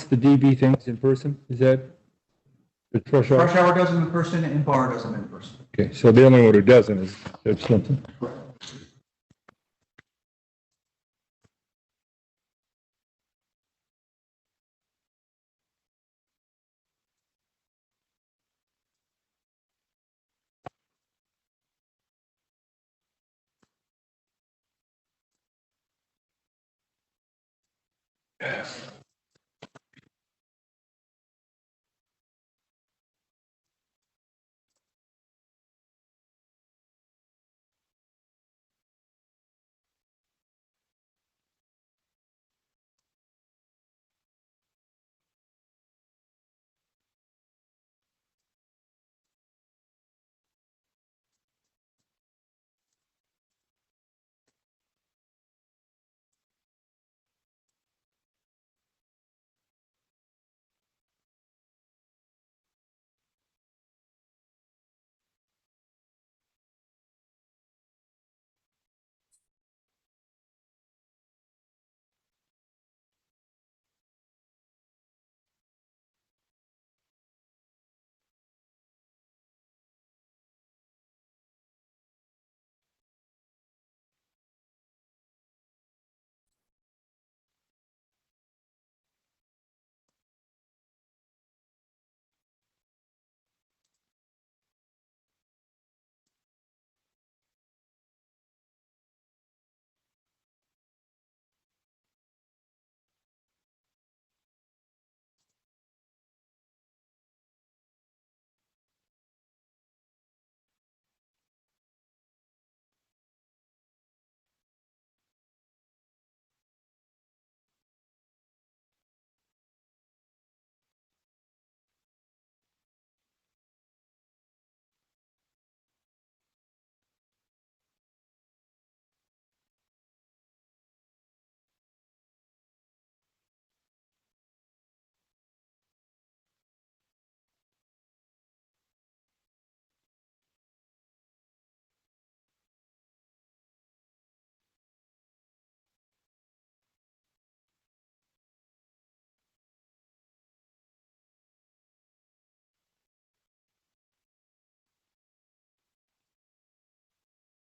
the DB things in person? Is that the Rush Hour? Rush Hour does them in person and Bar does them in person. Okay, so the only one who doesn't is Judge Slinton.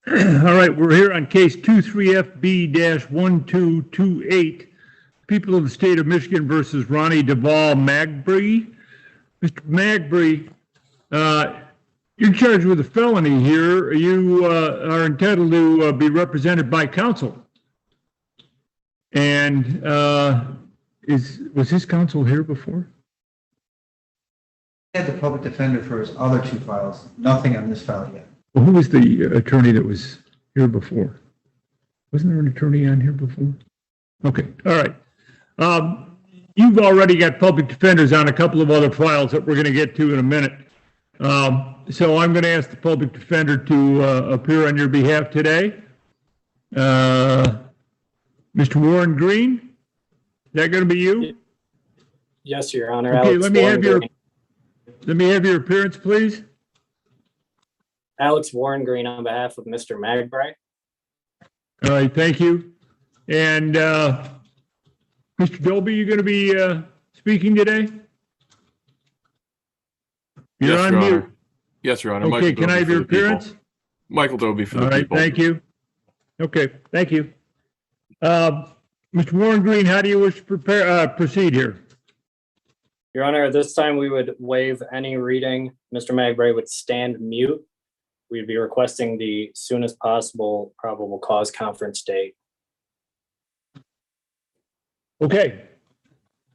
All right, we're here on case 23FB-1228, People of the State of Michigan versus Ronnie Duvall Magbree. Mr. Magbree, you're charged with a felony here. You are entitled to be represented by counsel. And was his counsel here before? He had the public defender for his other two files, nothing on this file yet. Well, who was the attorney that was here before? Wasn't there an attorney on here before? Okay, all right. You've already got public defenders on a couple of other files that we're going to get to in a minute. So I'm going to ask the public defender to appear on your behalf today. Mr. Warren Green, is that going to be you? Yes, Your Honor. Okay, Alex let me have Warren your appearance, please. Alex Warren Green on behalf of Mr. Magbree. All right, thank you. And Mr. Dolby, you going to be speaking today? You're yes, on Your mute. Honor. Yes, Your Honor. Okay, Michael can I have Dobie your for the people. appearance? Michael Dobie for the All right, people. thank you. Okay, thank you. Mr. Warren Green, how do you wish to proceed here? Your Honor, at this time we would waive any reading. Mr. Magbree would stand mute. We'd be requesting the soonest possible probable cause conference date. Okay,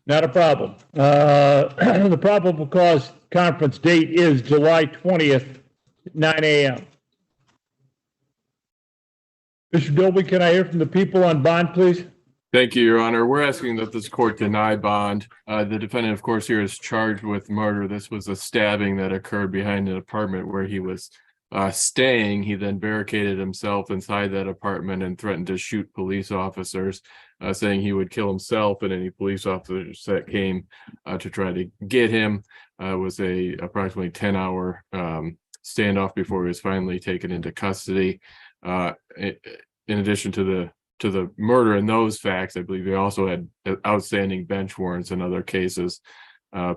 not a problem. The probable cause conference date is July 20th, 9 a.m. Mr. Dolby, can I hear from the people on bond, please? Thank you, Your Honor. We're asking that this court deny bond. The defendant, of course, here is charged with murder. This was a stabbing that occurred behind an apartment where he was staying. He then barricaded himself inside that apartment and threatened to shoot police officers, saying he would kill himself and any police officers that came to try to get him. It was a approximately 10-hour standoff before he was finally taken into custody. In addition to the to the murder and those facts. I believe they also had outstanding bench warrants in other cases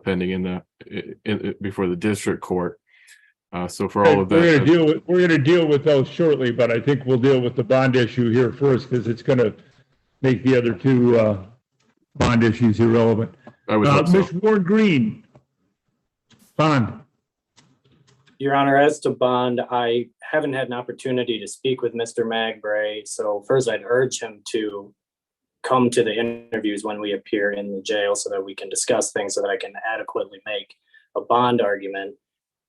pending before the district court. So for all of that, we're going to deal with those shortly, but I think we'll deal with the bond issue here first because it's going to make the other two bond issues irrelevant. I would hope so. Ms. Ward Green, bond. Your Honor, as to bond, I haven't had an opportunity to speak with Mr. Magbray. So first, I'd urge him to come to the interviews when we appear in the jail so that we can discuss things so that I can adequately make a bond argument.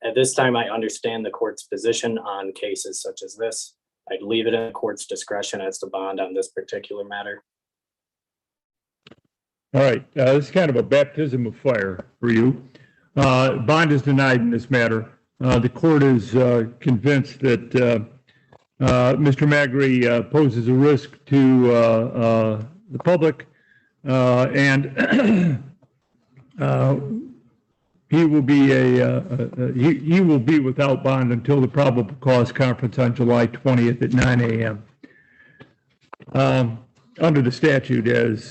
At this time, I understand the court's position on cases such as this. I'd leave it in the court's discretion as to bond on this particular matter. All right, this is kind of a baptism of fire for you. Bond is denied in this matter. The court is convinced that Mr. Magbray poses a risk to the public, and he will be without bond until the probable cause conference on July 20th at 9 a.m. Under the statute, as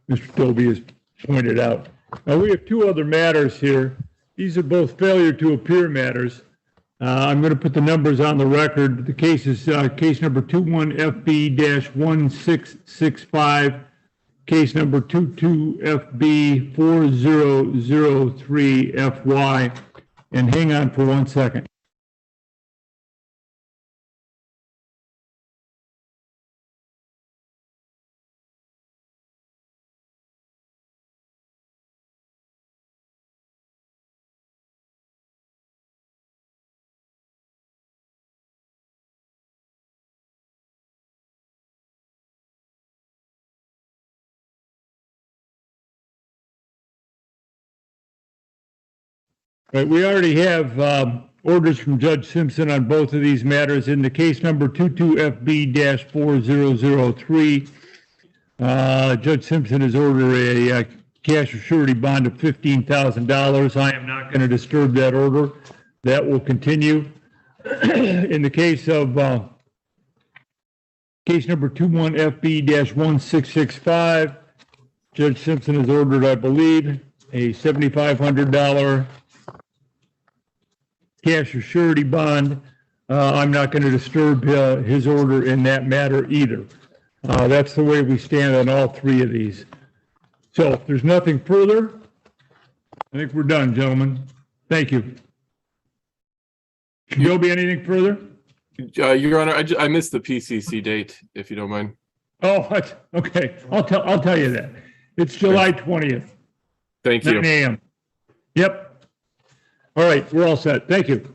Mr. Dobie has pointed out. Now, we have two other matters here. These are both failure to appear matters. I'm going to put the numbers on the record. The case is case number 21FB-1665, case number 22FB-4003FY. And hang on for 1 second. Right, we already have orders from Judge Simpson on both of these matters. In the case number 22FB-4003, Judge Simpson has ordered a cash or surety bond of $15,000. I am not going to disturb that order. That will continue. In the case of case number 21FB-1665, Judge Simpson has ordered, I believe, a $7,500 cash or surety bond. I'm not going to disturb his order in that matter either. That's the way we stand on all three of these. So if there's nothing further, I think we're done, gentlemen. Thank you. Should there be anything further? Your Honor, I missed the PCC date, if you don't mind. Oh, okay. I'll tell you that. It's July 20th. Thank you. 9 a.m. Yep. All right, we're all set. Thank you.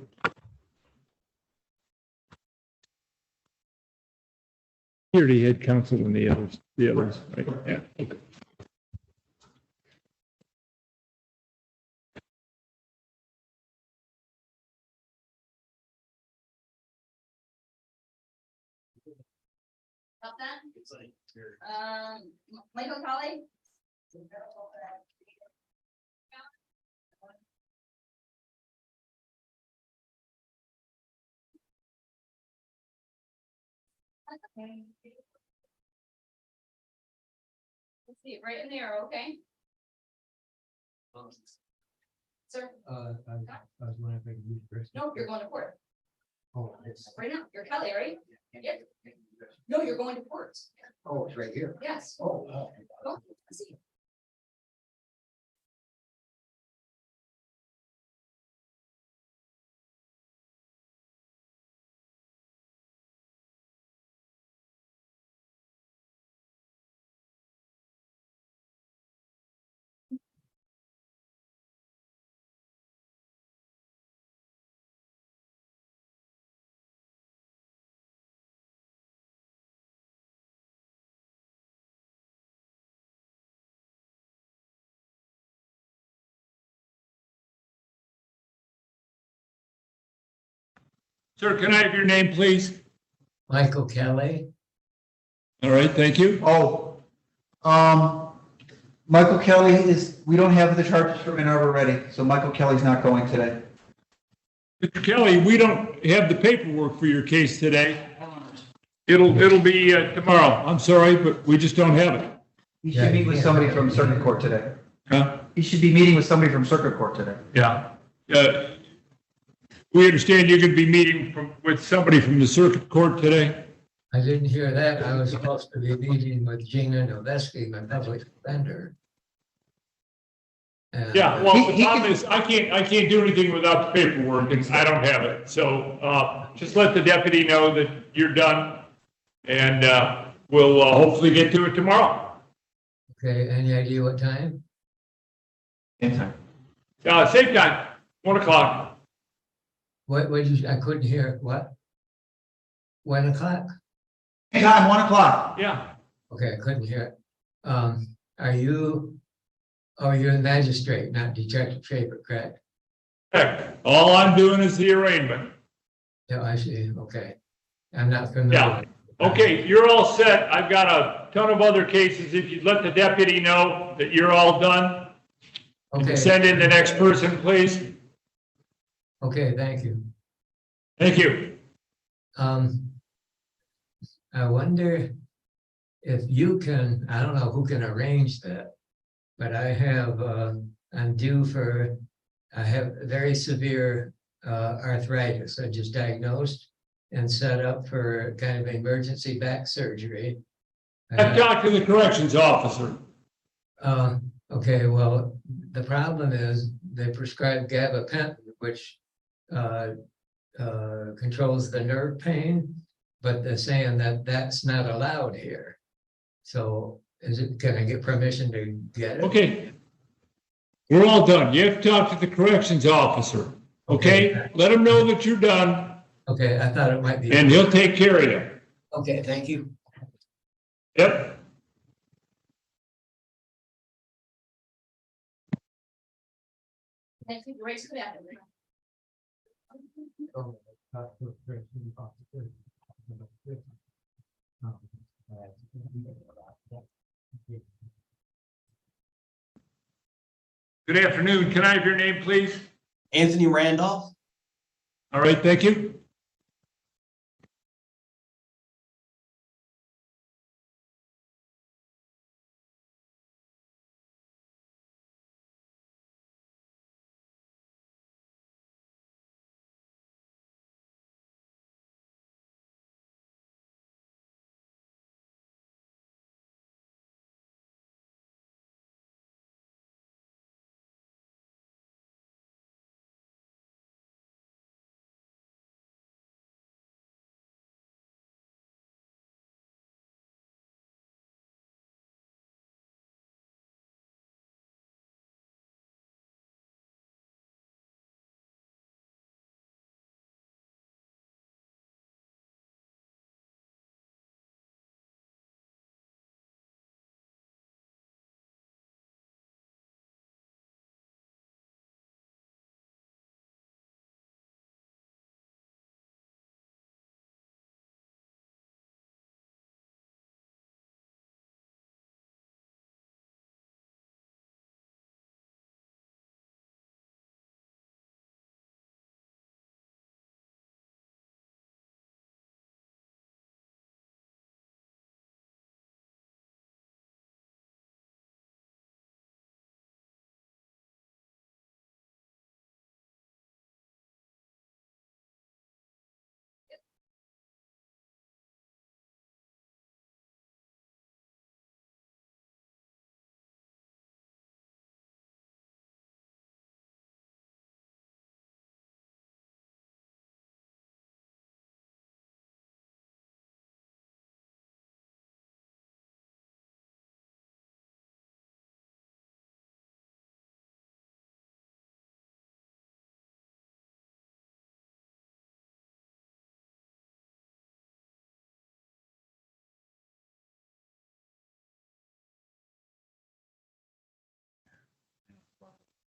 Here, the head counsel and the others. Right? Yeah. Okay. About that? Michael Colley? Okay. Let's see, right in the arrow, okay? Sir? I was wondering if I could use yours. No, you're going to court. Oh, it's, Right now, you're Kelly, right? Yep. No, you're going to court. oh, it's right here. Yes. Oh, Go, see. Sir, can I have your name, please? Michael Kelly. All right, thank you. Oh, Michael Kelly we don't have the charges for Ann Arbor ready, so Michael Kelly's not going today. Mr. Kelly, we don't have the paperwork for your case today. It'll be tomorrow. I'm sorry, but we just don't have it. You should meet with somebody from circuit court today. Huh? You should be meeting with somebody from circuit court today. Yeah. We understand you're going to be meeting with somebody from the circuit court today? I didn't hear that. I was supposed to be meeting with Gina Noveski, my public defender. And, Yeah, well, the He problem can- is, I can't do anything without the paperwork, and I don't have it. So, just let the deputy know that you're done, and, we'll, hopefully get to it tomorrow. Okay, any idea what time? Same time. Same time, 1 o'clock. What did you, I couldn't hear, what? 1 o'clock? Same time, 1 o'clock. Yeah. Okay, I couldn't hear it. Are you, oh, you're the magistrate, not Detective Shaper, correct? Heck, all I'm doing is the arraignment. Yeah, I see, okay. I'm not familiar. Yeah. Okay, you're all set. I've got a ton of other cases. If you'd let the deputy know that you're all done, Okay. send in the next person, please. Okay, thank you. Thank you. I wonder if you can, I don't know who can arrange that, but I have, I'm due for, I have very severe arthritis. I just diagnosed and set up for kind of emergency back surgery. I've talked to the corrections officer. Okay, well, the problem is they prescribe gabapentin, which controls the nerve pain, but they're saying that that's not allowed here. So can I get permission to get it? Okay. We're all done. You have to talk to the corrections officer. Okay? Let him know that you're done, Okay, I thought it might be. and he'll take care of you. Okay, thank you. Yep. Thank you, Grace, good afternoon. Good afternoon. Can I have your name, please? Anthony Randolph. All right, thank you.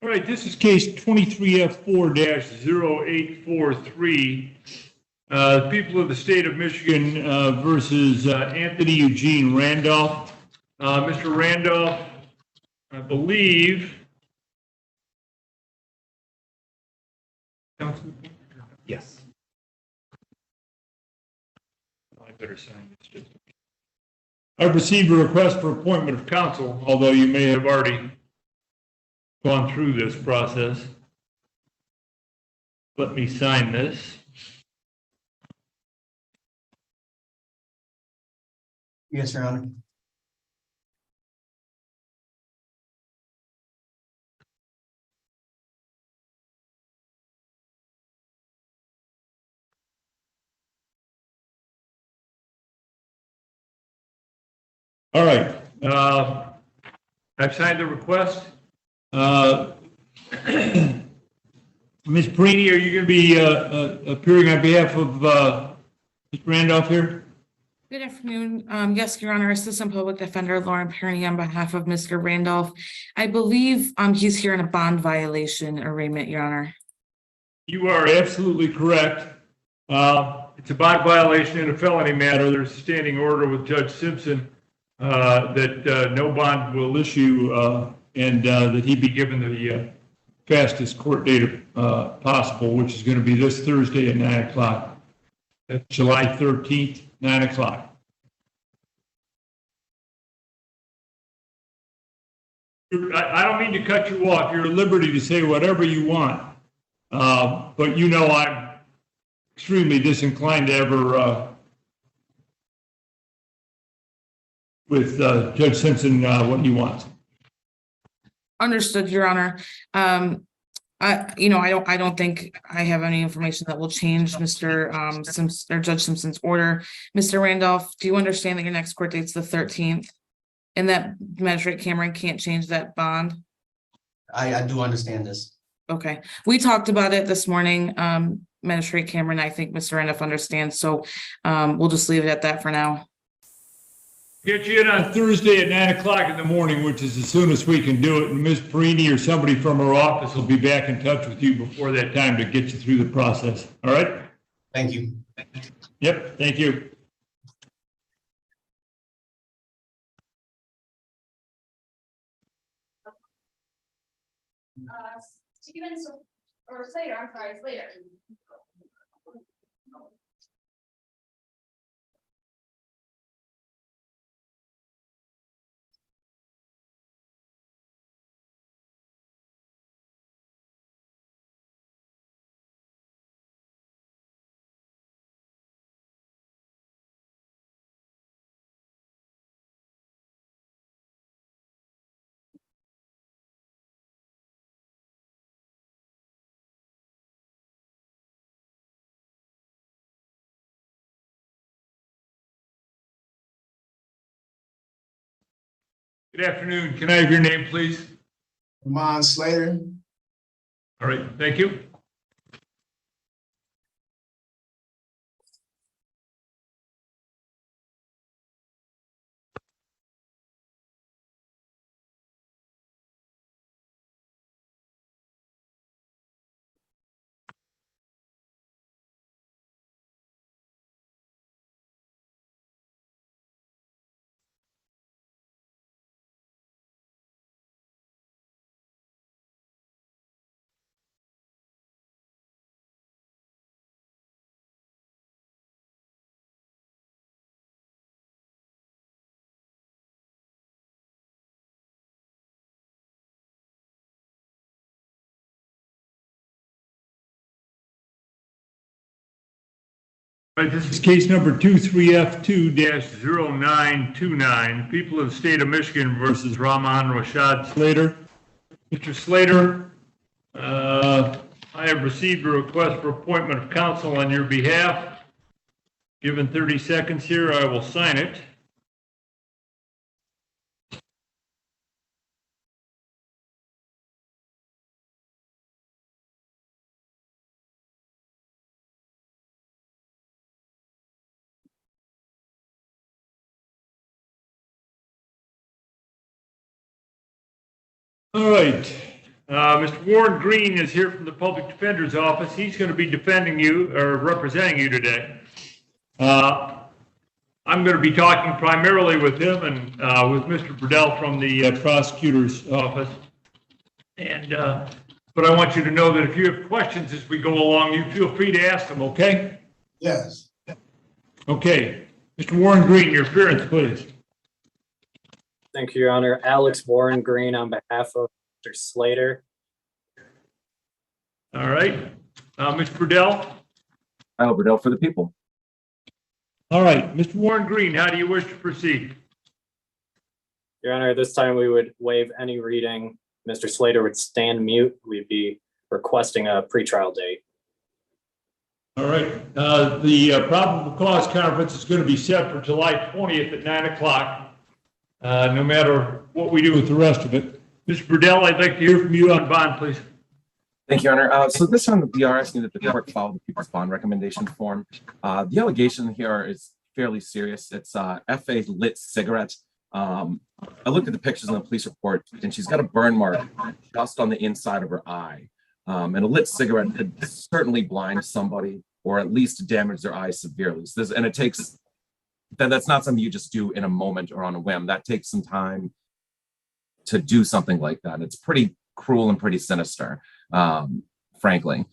All right, this is case 23F4-0843. People of the state of Michigan versus Anthony Eugene Randolph. Mr. Randolph, I believe. Yes. I better sign this. I've received a request for appointment of counsel, although you may have already gone through this process. Let me sign this. Yes, Your Honor. All right. I've signed the request. Ms. Perini, are you going to be appearing on behalf of Mr. Randolph here? Good afternoon. Yes, Your Honor, Assistant Public Defender Lauren Perny on behalf of Mr. Randolph. I believe he's here in a bond violation arraignment, Your Honor. You are absolutely correct. It's a bond violation in a felony matter. There's a standing order with Judge Simpson that no bond will issue and that he be given the fastest court date possible, which is going to be this Thursday at 9 o'clock. That's July 13th, 9 o'clock. I don't mean to cut you off. You're at liberty to say whatever you want. But you know I'm extremely disinclined to ever with Judge Simpson what he wants. Understood, Your Honor. I don't think I have any information that will change Mr. Simpson or Judge Simpson's order. Mr. Randolph, do you understand that your next court date's the 13th? And that Magistrate Cameron can't change that bond? I do understand this. Okay, we talked about it this morning. Magistrate Cameron, I think Mr. Randolph understands, so we'll just leave it at that for now. Get you in on Thursday at 9 o'clock in the morning, which is as soon as we can do it. And Ms. Perini or somebody from her office will be back in touch with you before that time to get you through the process. All right? Thank you. Yep, thank you. Stevens or Slater, I'm sorry, Slater. Good afternoon. Can I have your name, please? Ramon Slater. All right, thank you. All right, this is case number 23F2-0929, People of the State of Michigan versus Rahman Rashad Slater. Mr. Slater, I have received a request for appointment of counsel on your behalf. Given 30 seconds here, I will sign it. All right. Mr. Warren Green is here from the Public Defender's Office. He's going to be defending you or representing you today. I'm going to be talking primarily with him and with Mr. Burdell from the prosecutor's office. And but I want you to know that if you have questions as we go along, you feel free to ask them, okay? Yes. Okay. Mr. Warren Green, your appearance, please. Thank you, Your Honor. Alex Warren Green on behalf of Mr. Slater. All right. Mr. Burdell? Burdell for the people. All right. Mr. Warren Green, how do you wish to proceed? Your Honor, this time we would waive any reading. Mr. Slater would stand mute. We'd be requesting a pretrial date. All right. The probable cause conference is going to be set for July 20th at 9 o'clock, no matter what we do with the rest of it. Mr. Burdell, I'd like to hear from you on bond, please. Thank you, Your Honor. So this time we are asking that the court follow the people's bond recommendation form. The allegation here is fairly serious. It's F.A. lit cigarette. I looked at the pictures in the police report, and she's got a burn mark just on the inside of her eye. And a lit cigarette could certainly blind somebody or at least damage their eyes severely. So and it takes, that's not something you just do in a moment or on a whim. That takes some time to do something like that. It's pretty cruel and pretty sinister, frankly.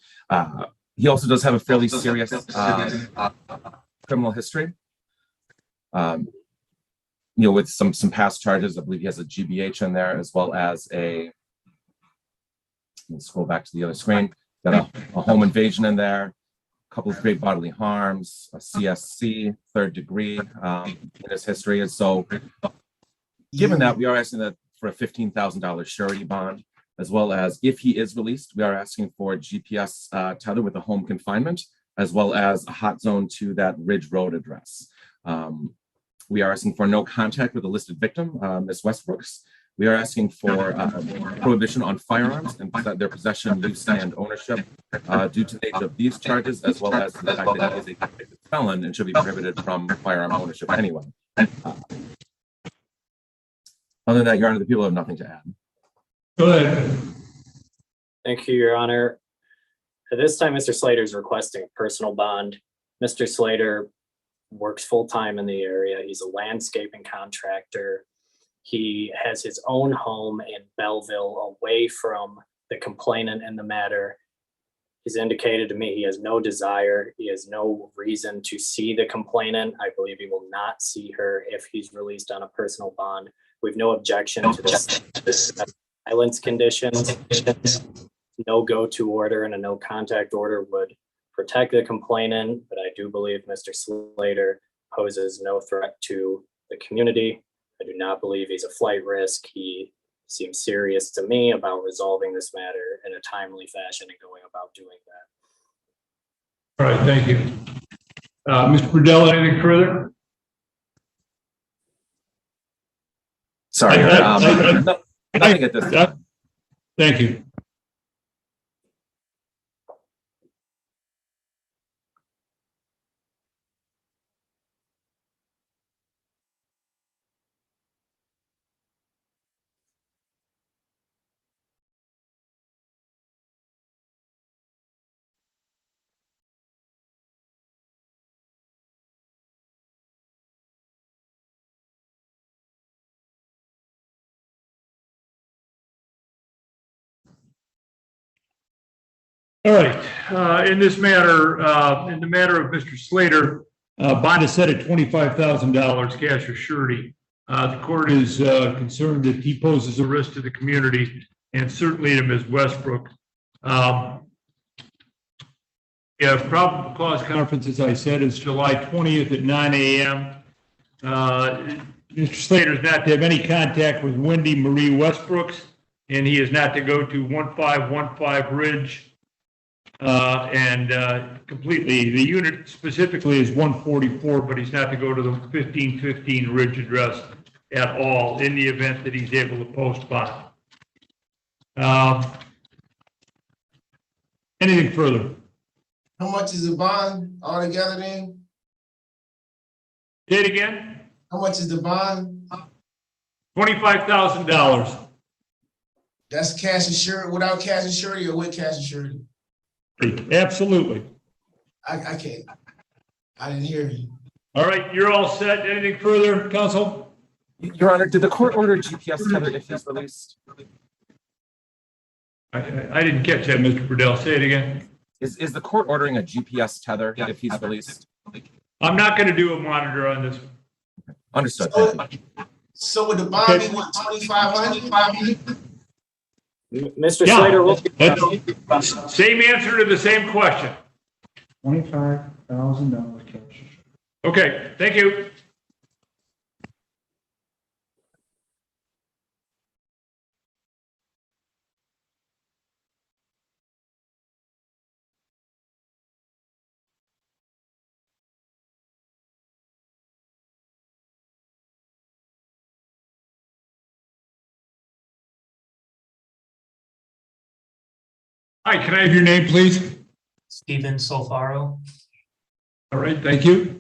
He also does have a fairly serious criminal history. With some past charges. I believe he has a GBH in there, as well as let's scroll back to the other screen, got a home invasion in there, a couple of great bodily harms, a CSC, 3rd degree in his history. And so given that, we are asking that for a $15,000 surety bond, as well as if he is released, we are asking for a GPS tether with a home confinement, as well as a hot zone to that Ridge Road address. We are asking for no contact with the listed victim, Ms. Westbrooks. We are asking for prohibition on firearms and their possession, use, and ownership due to the nature of these charges, as well as the fact that he is a convicted felon and should be prohibited from firearm ownership anyway. Other than that, Your Honor, the people have nothing to add. Go ahead. Thank you, Your Honor. At this time, Mr. Slater is requesting a personal bond. Mr. Slater works full-time in the area. He's a landscaping contractor. He has his own home in Belleville away from the complainant in the matter. He's indicated to me he has no desire, he has no reason to see the complainant. I believe he will not see her if he's released on a personal bond. We have no objection to this silence conditions. No go-to order and a no contact order would protect the complainant, but I do believe Mr. Slater poses no threat to the community. I do not believe he's a flight risk. He seems serious to me about resolving this matter in a timely fashion and going about doing that. All right, thank you. Mr. Burdell, anything further? Sorry, nothing at this time. Thank you. All right. In this matter, in the matter of Mr. Slater, bond is set at $25,000 cash or surety. The court is concerned that he poses a risk to the community and certainly to Ms. Westbrook. Probable cause conference, as I said, is July 20th at 9 a.m. Mr. Slater is not to have any contact with Wendy Marie Westbrooks, and he is not to go to 1515 Ridge. Completely, the unit specifically is 144, but he's not to go to the 1515 Ridge address at all in the event that he's able to post bond. Anything further? How much is the bond altogether then? Say it again. How much is the bond? $25,000. That's cash insurance, without cash insurance or with cash insurance? Absolutely. I can't. I didn't hear you. All right, you're all set. Anything further, counsel? Your Honor, did the court order GPS tether if he's released? I didn't catch that, Mr. Burdell. Say it again. Is the court ordering a GPS tether if he's released? I'm not going to do a monitor on this. Understood. Thank you. So would the bond be what, 2,500? Mr. Yeah. Slater, Same answer to the same question. $25,000 cash. Okay, thank you. Hi, can I have your name, please? Stephen Solfaro. All right, thank you.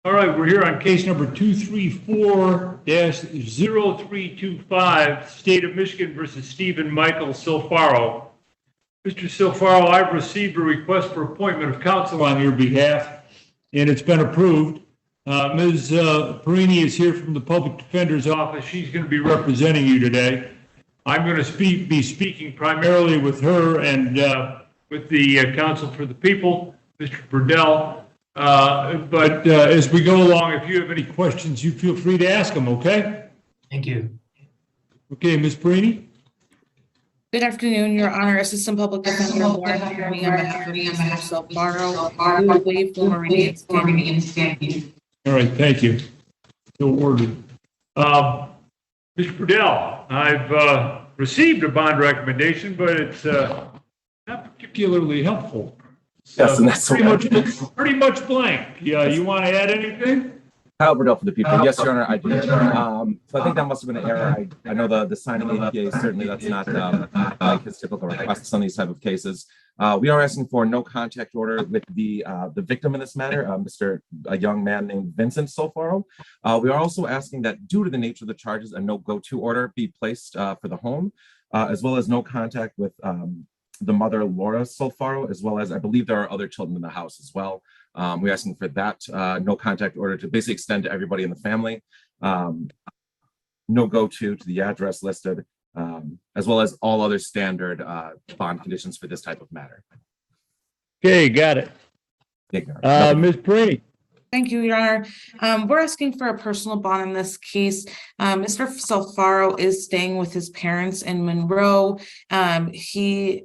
All right, we're here on case number 234-0325, State of Michigan versus Stephen Michael Silfaro. Mr. Silfaro, I've received a request for appointment of counsel on your behalf, and it's been approved. Ms. Perini is here from the Public Defender's Office. She's going to be representing you today. I'm going to be speaking primarily with her and with the Counsel for the People, Mr. Burdell. But as we go along, if you have any questions, you feel free to ask them, okay? Thank you. Okay, Ms. Perini? Good afternoon, Your Honor. Assistant Public Defender Lauren Perini on behalf of Mr. Silfaro, who will waive full Meridian standing. All right, thank you. So ordered. Mr. Burdell, I've received a bond recommendation, but it's not particularly helpful. Yes, and that's pretty much blank. Yeah, you want to add anything? Kyle Burdell for the people. Yes, Your Honor, I do. So I think that must have been an error. I know the signing APA, certainly that's not like his typical requests on these type of cases. We are asking for no contact order with the victim in this matter, a young man named Vincent Silfaro. We are also asking that due to the nature of the charges, a no go-to order be placed for the home, as well as no contact with the mother, Laura Silfaro, as well as I believe there are other children in the house as well. We're asking for that no contact order to basically extend to everybody in the family. No go-to to the address listed, as well as all other standard bond conditions for this type of matter. Okay, got it. Ms. Perini. Thank you, Your Honor. We're asking for a personal bond in this case. Mr. Silfaro is staying with his parents in Monroe. He,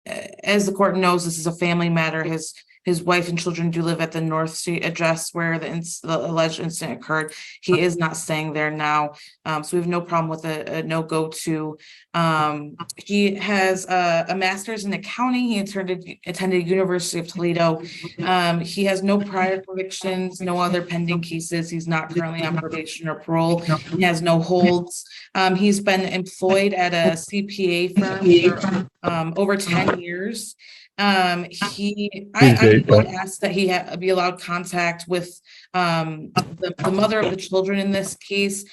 as the court knows, this is a family matter. His His wife and children do live at the North Street address where the alleged incident occurred. He is not staying there now. So we have no problem with a no-go to. He has a master's in accounting. He attended University of Toledo. He has no prior convictions, no other pending cases. He's not currently on probation or parole. He has no holds. He's been employed at a CPA firm for over 10 years. I would ask that he be allowed contact with the mother of the children in this case.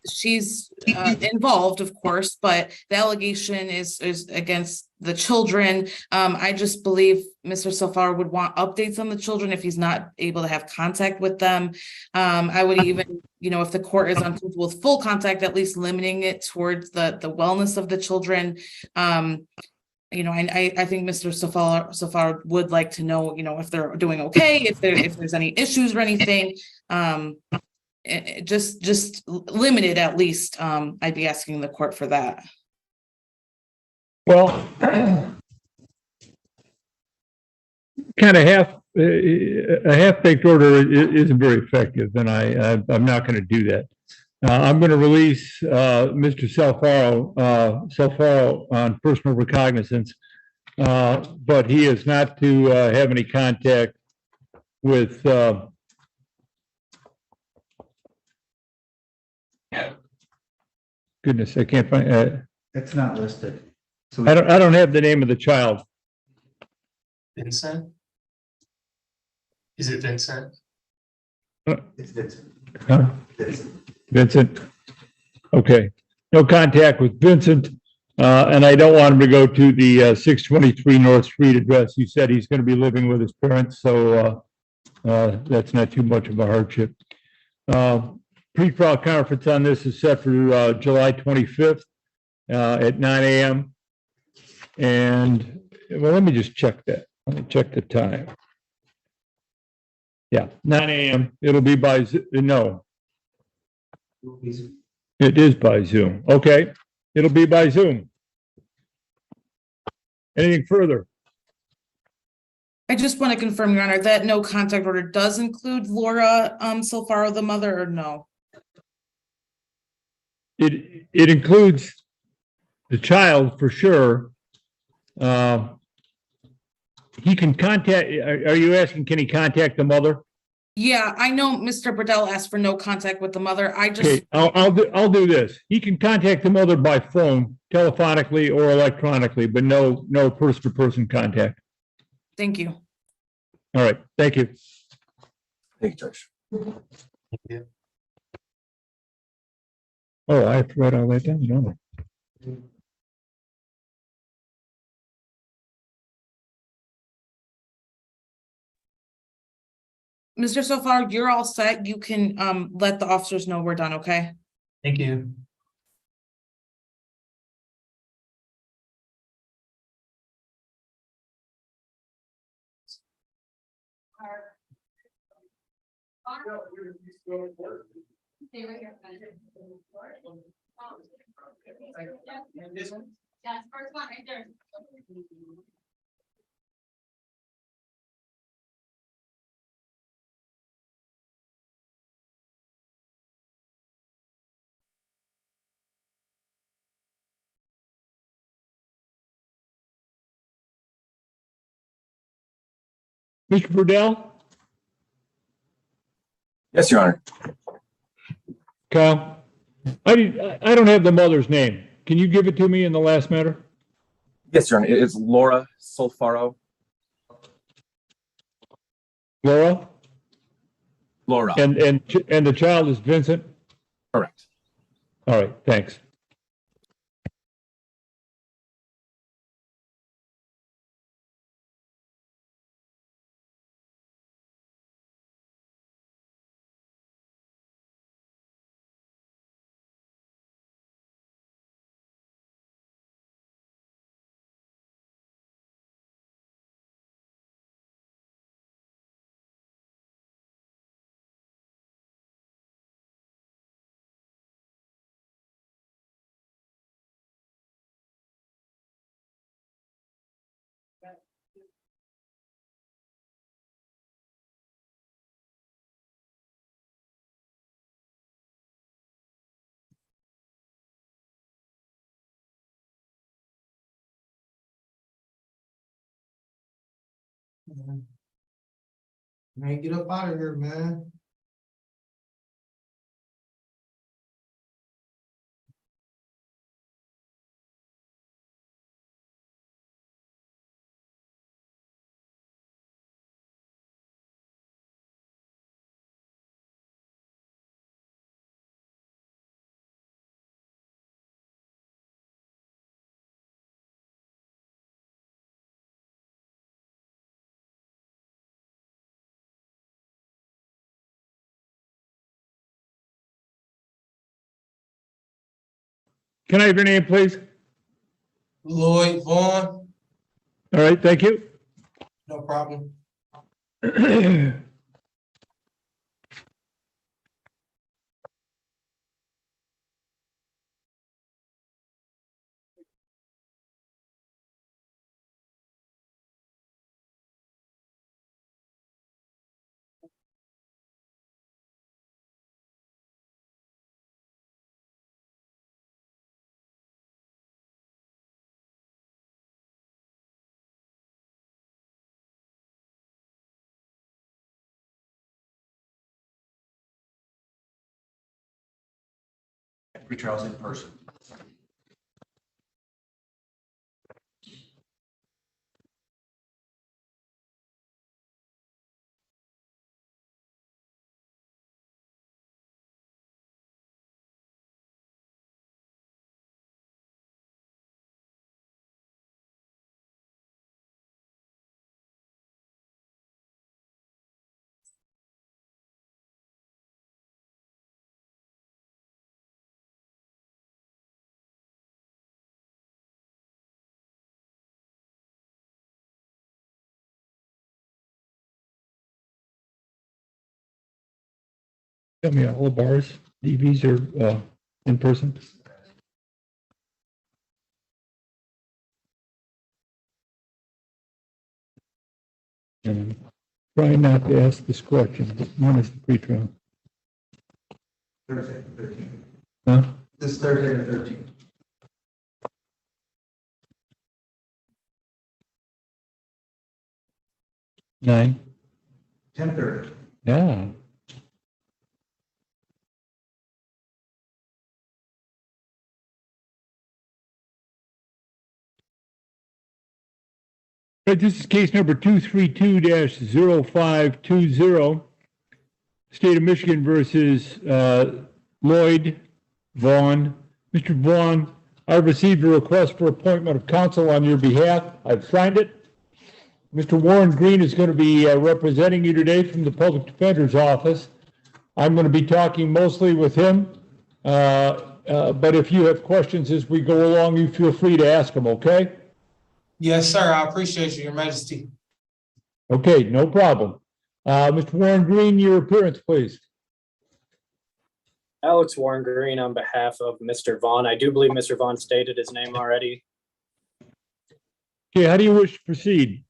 She's involved, of course, but the allegation is against the children. I just believe Mr. Safar would want updates on the children if he's not able to have contact with them. I would even, if the court is uncomfortable with full contact, at least limiting it towards the wellness of the children. I think Mr. Safar would like to know, if they're doing okay, if there's any issues or anything. Just limited at least. I'd be asking the court for that. Well, kind of a half-baked order isn't very effective, and I'm not going to do that. I'm going to release Mr. Salfaro on personal recognizance, but he is not to have any contact with goodness, I can't find. It's not listed. So I don't have the name of the child. Vincent? Is it Vincent? it's Vincent. Huh? Vincent. Okay. No contact with Vincent. And I don't want him to go to the 623 North Street address. He said he's going to be living with his parents, so that's not too much of a hardship. Pre-trial conference on this is set for July 25th at 9 a.m. And well, let me just check that. Let me check the time. Yeah, 9 a.m. It'll be by no. It is by Zoom. Okay, it'll be by Zoom. Anything further? I just want to confirm, Your Honor, that no contact order does include Laura Salfaro, the mother, or no? It includes the child for sure. He can contact. Are you asking? Can he contact the mother? Yeah, I know Mr. Burdell asked for no contact with the mother. I just Okay, I'll do this. He can contact the mother by phone, telephonically or electronically, but no person-to-person contact. Thank you. All right, thank you. Thank you, Judge. Thank you. Oh, I have to write all that down, don't I? Mr. Safar, you're all set. You can let the officers know we're done, okay? Thank you. Stay right here. Yes, first one right there. Mr. Burdell? Yes, Your Honor. Kyle? I don't have the mother's name. Can you give it to me in the last matter? Yes, Your Honor. It is Laura Solfaro. Laura? Laura. And the child is Vincent? Correct. All right, thanks. Man, get up out of here, man. Can I have your name, please? Lloyd Vaughn, All right, thank you. no problem. Retrials in person. Tell me, all bars, DVs are in person? And try not to ask this question, but when is the pretrial? Thursday, 13th. Huh? This Thursday, the 13th. Nine? 10:30. Yeah. Right, this is case number 232-0520. State of Michigan versus Lloyd Vaughn. Mr. Vaughn, I've received a request for appointment of counsel on your behalf. I've signed it. Mr. Warren Green is going to be representing you today from the Public Defender's Office. I'm going to be talking mostly with him, but if you have questions as we go along, you feel free to ask them, okay? Yes, sir. I appreciate you, Your Majesty. Okay, no problem. Mr. Warren Green, your appearance, please. Alex Warren Green on behalf of Mr. Vaughn. I do believe Mr. Vaughn stated his name already. Okay, how do you wish to proceed?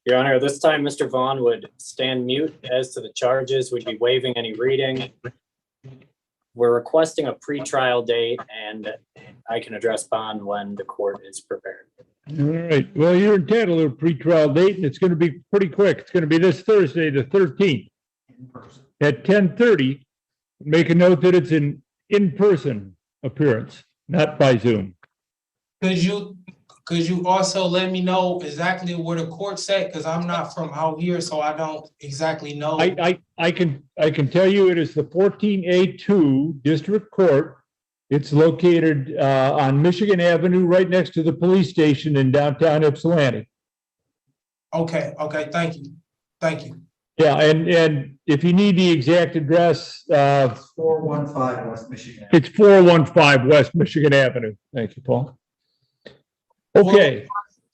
Your Honor, this time Mr. Vaughn would stand mute as to the charges. We'd be waiving any reading. We're requesting a pretrial date, and I can address bond when the court is prepared. All right, well, you're entitled to a pretrial date, and it's going to be pretty quick. It's going to be this Thursday, the 13th, at 10:30. Make a note that it's an in-person appearance, not by Zoom. Could you also let me know exactly where the court's at? Because I'm not from out here, so I don't exactly know. I can tell you it is the 14A2 District Court. It's located on Michigan Avenue, right next to the police station in downtown Ypsilanti. Okay, thank you. Yeah, and if you need the exact address, 415 West Michigan. it's 415 West Michigan Avenue. Thank you, Paul. Okay.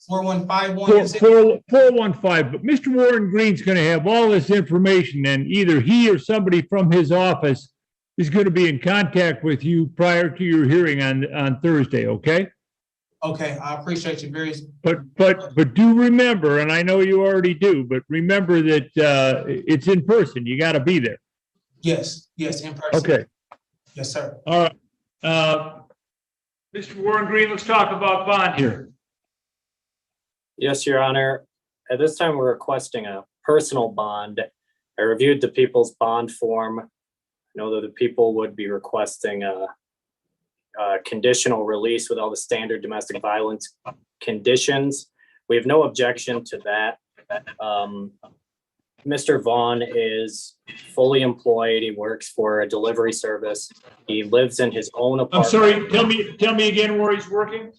4151. 415, but Mr. Warren Green's going to have all this information, and either he or somebody from his office is going to be in contact with you prior to your hearing on Thursday, okay? Okay, I appreciate you very. But do remember, and I know you already do, but remember that it's in person. You got to be there. Yes, in person. Okay. Yes, sir. All right. Mr. Warren Green, let's talk about bond here. Yes, Your Honor. at this time, we're requesting a personal bond. I reviewed the people's bond form. I know that the people would be requesting a conditional release with all the standard domestic violence conditions. We have no objection to that. Mr. Vaughn is fully employed. He works for a delivery service. He lives in his own I'm apartment. sorry, tell me again where he's working?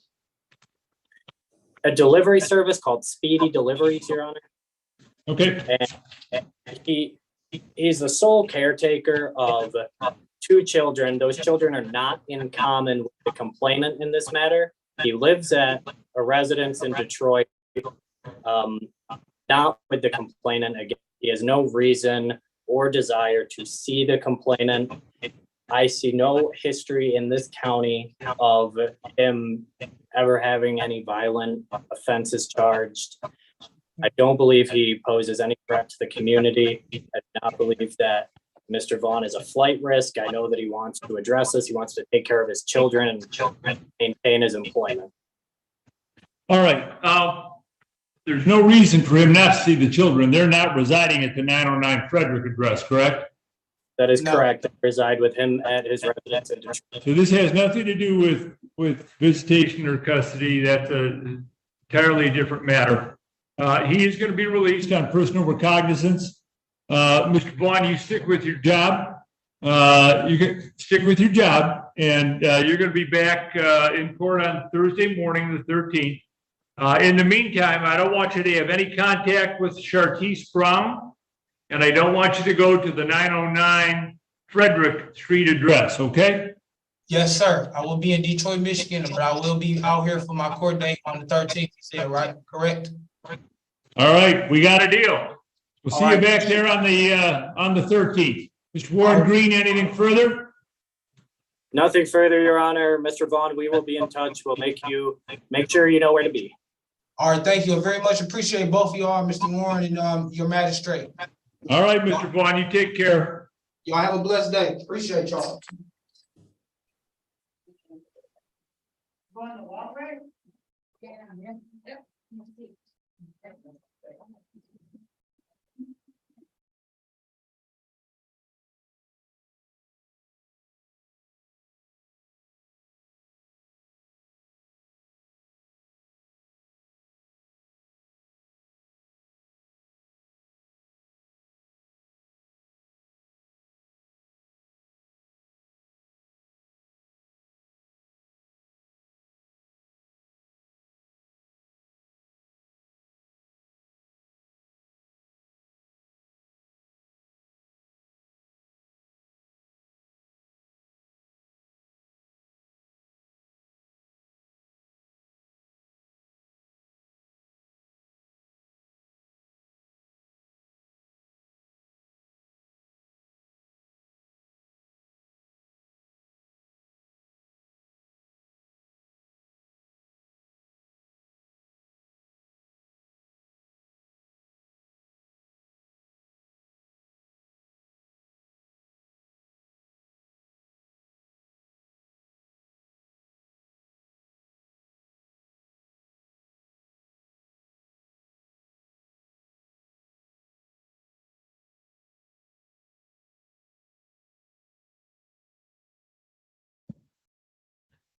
A delivery service called Speedy Deliveries, Your Honor. Okay, And he's the sole caretaker of 2 children. Those children are not in common with the complainant in this matter. He lives at a residence in Detroit, not with the complainant. Again, he has no reason or desire to see the complainant. I see no history in this county of him ever having any violent offenses charged. I don't believe he poses any threat to the community. I do not believe that Mr. Vaughn is a flight risk. I know that he wants to address this. He wants to take care of his children and maintain his employment. all right. There's no reason for him not to see the children. They're not residing at the 909 Frederick address, correct? That is No. correct. I reside with him at his residence in Detroit. So this has nothing to do with visitation or custody. That's a entirely different matter. He is going to be released on personal recognizance. Mr. Vaughn, you stick with your job. You can stick with your job, and you're going to be back in court on Thursday morning, the 13th. In the meantime, I don't want you to have any contact with Chartice Brown, and I don't want you to go to the 909 Frederick Street address, okay? Yes, sir. I will be in Detroit, Michigan, but I will be out here for my court date on the 13th. You said, right? Correct? All right, we got a deal. We'll see All you right. back there on the 13th. Mr. Warren Green, anything further? Nothing further, Your Honor. Mr. Vaughn, we will be in touch. We'll make sure you know where to be. All right, thank you. I very much appreciate both of y'all, Mr. Warren and your magistrate. All right, Mr. Vaughn, you take care. Y'all have a blessed day. Appreciate y'all. Going to Walmart? Yeah. Yep.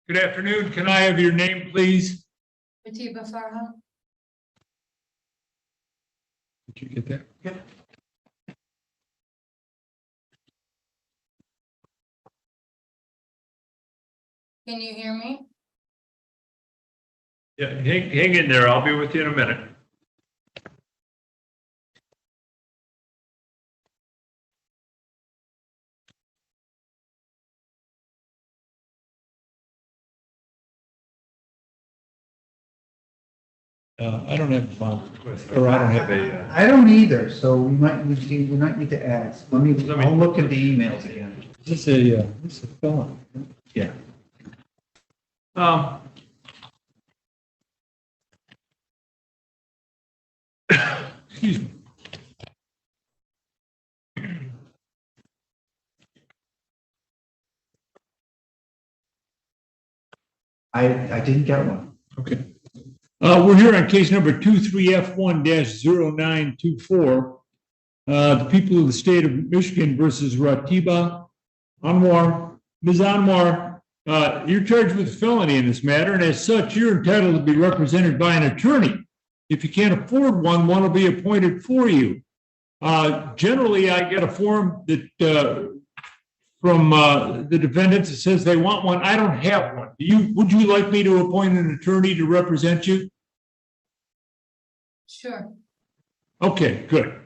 Good afternoon. Can I have your name, please? Atiba Farha. Did you get that? Yep. Can you hear me? Yeah, hang in there. I'll be with you in a minute. I don't have a bond request, or I don't have a, I don't either, so we might need to ask. I'll look at the emails again. this is a felon. Yeah. Excuse me. I didn't get one. Okay. We're here on case number 23F1-0924. The people of the state of Michigan versus Ratiba Anwar. Ms. Anwar, you're charged with felony in this matter, and as such, you're entitled to be represented by an attorney. If you can't afford one, one will be appointed for you. Generally, I get a form that from the defendants that says they want one. I don't have one. Would you like me to appoint an attorney to represent you? Sure. Okay, good.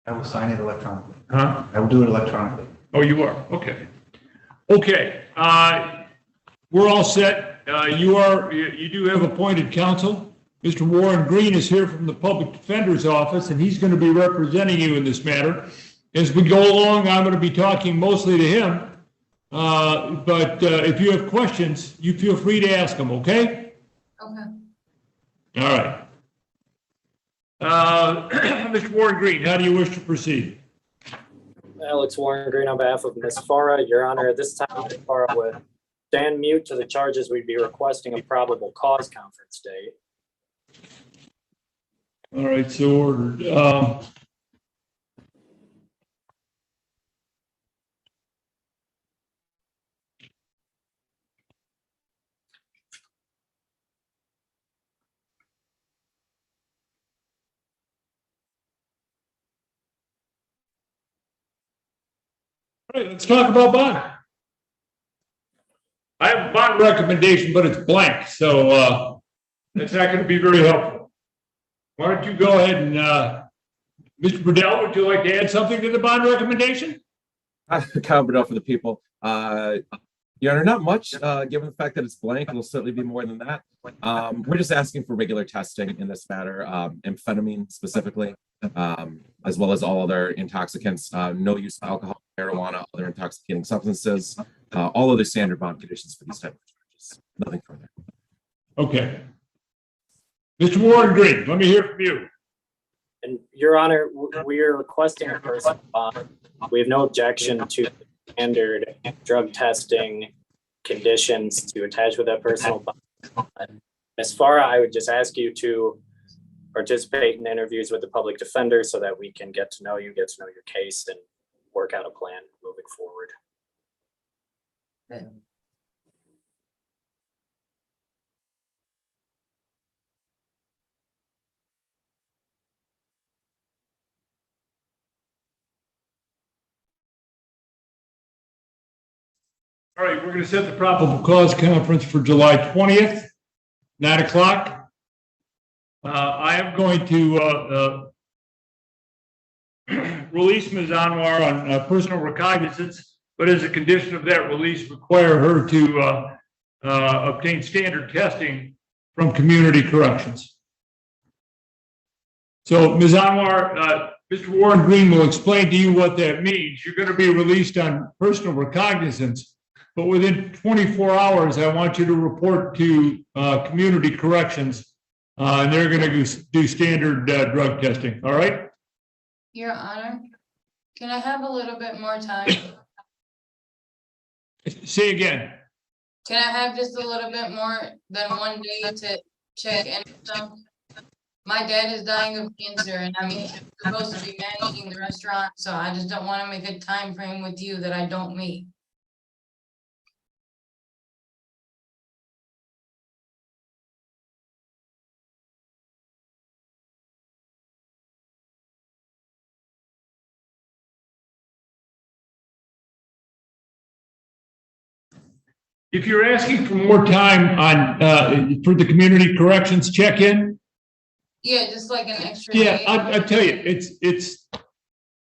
I will sign it electronically. Huh? I will do it electronically. Oh, you are? Okay. Okay, we're all set. You do have appointed counsel. Mr. Warren Green is here from the Public Defender's Office, and he's going to be representing you in this matter. As we go along, I'm going to be talking mostly to him, but if you have questions, you feel free to ask him, okay? Okay. All right. Mr. Warren Green, how do you wish to proceed? Alex Warren Green on behalf of Ms. Farah. Your Honor, at this time, Ms. Farah would stand mute to the charges. We'd be requesting a probable cause conference date. All right, so ordered. All right, let's talk about bond. I have a bond recommendation, but it's blank, so it's not going to be very helpful. Why don't you go ahead and, Mr. Burdell, would you like to add something to the bond recommendation? Kyle Burdell for the people. Your Honor, not much, given the fact that it's blank. It'll certainly be more than that. We're just asking for regular testing in this matter, amphetamine specifically, as well as all other intoxicants, no use of alcohol, marijuana, other intoxicating substances, all other standard bond conditions for these type of charges. Nothing further. Okay. Mr. Warren Green, let me hear from you. And Your Honor, we are requesting a personal bond. We have no objection to standard drug testing conditions to attach with that personal bond. Ms. Farah, I would just ask you to participate in interviews with the public defender so that we can get to know you, get to know your case, and work out a plan moving forward. All right, we're going to set the probable cause conference for July 20th, 9 o'clock. I am going to release Ms. Anwar on personal recognizance, but as a condition of that release, require her to obtain standard testing from community corrections. So, Ms. Anwar, Mr. Warren Green will explain to you what that means. You're going to be released on personal recognizance, but within 24 hours, I want you to report to community corrections, and they're going to do standard drug testing. All right? Your Honor, can I have a little bit more time? Say again. Can I have just a little bit more than 1 day to check in with them? My dad is dying of cancer and I'm supposed to be managing the restaurant, so I just don't want to make a time frame with you that I don't meet. If you're asking for more time on for the community corrections check-in, Yeah, just like an extra yeah, day. I'll tell you, it's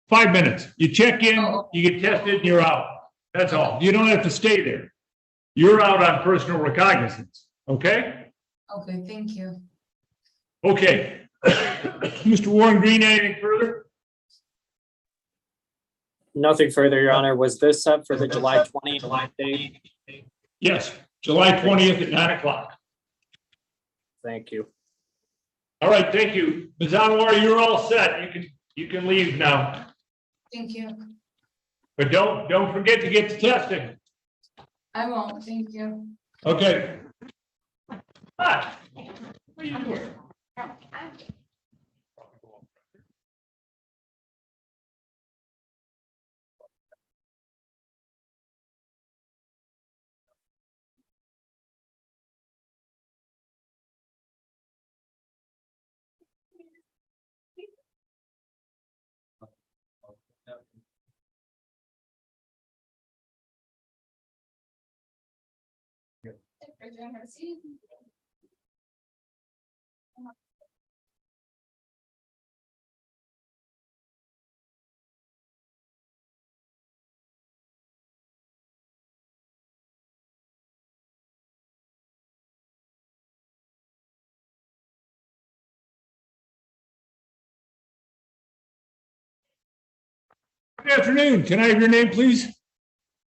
5 minutes. You check in, you get tested, and you're out. That's all. You don't have to stay there. You're out on personal recognizance. Okay? Okay, thank you. Okay. Mr. Warren Green, anything further? Nothing further, Your Honor. Was this set for the July 20th date? Yes, July 20th at 9 o'clock. Thank you. All right, thank you. Ms. Anwar, you're all set. You can leave now. Thank you. But don't forget to get to testing. I won't, thank you. Okay. What? What are you doing? Good afternoon. Can I have your name, please?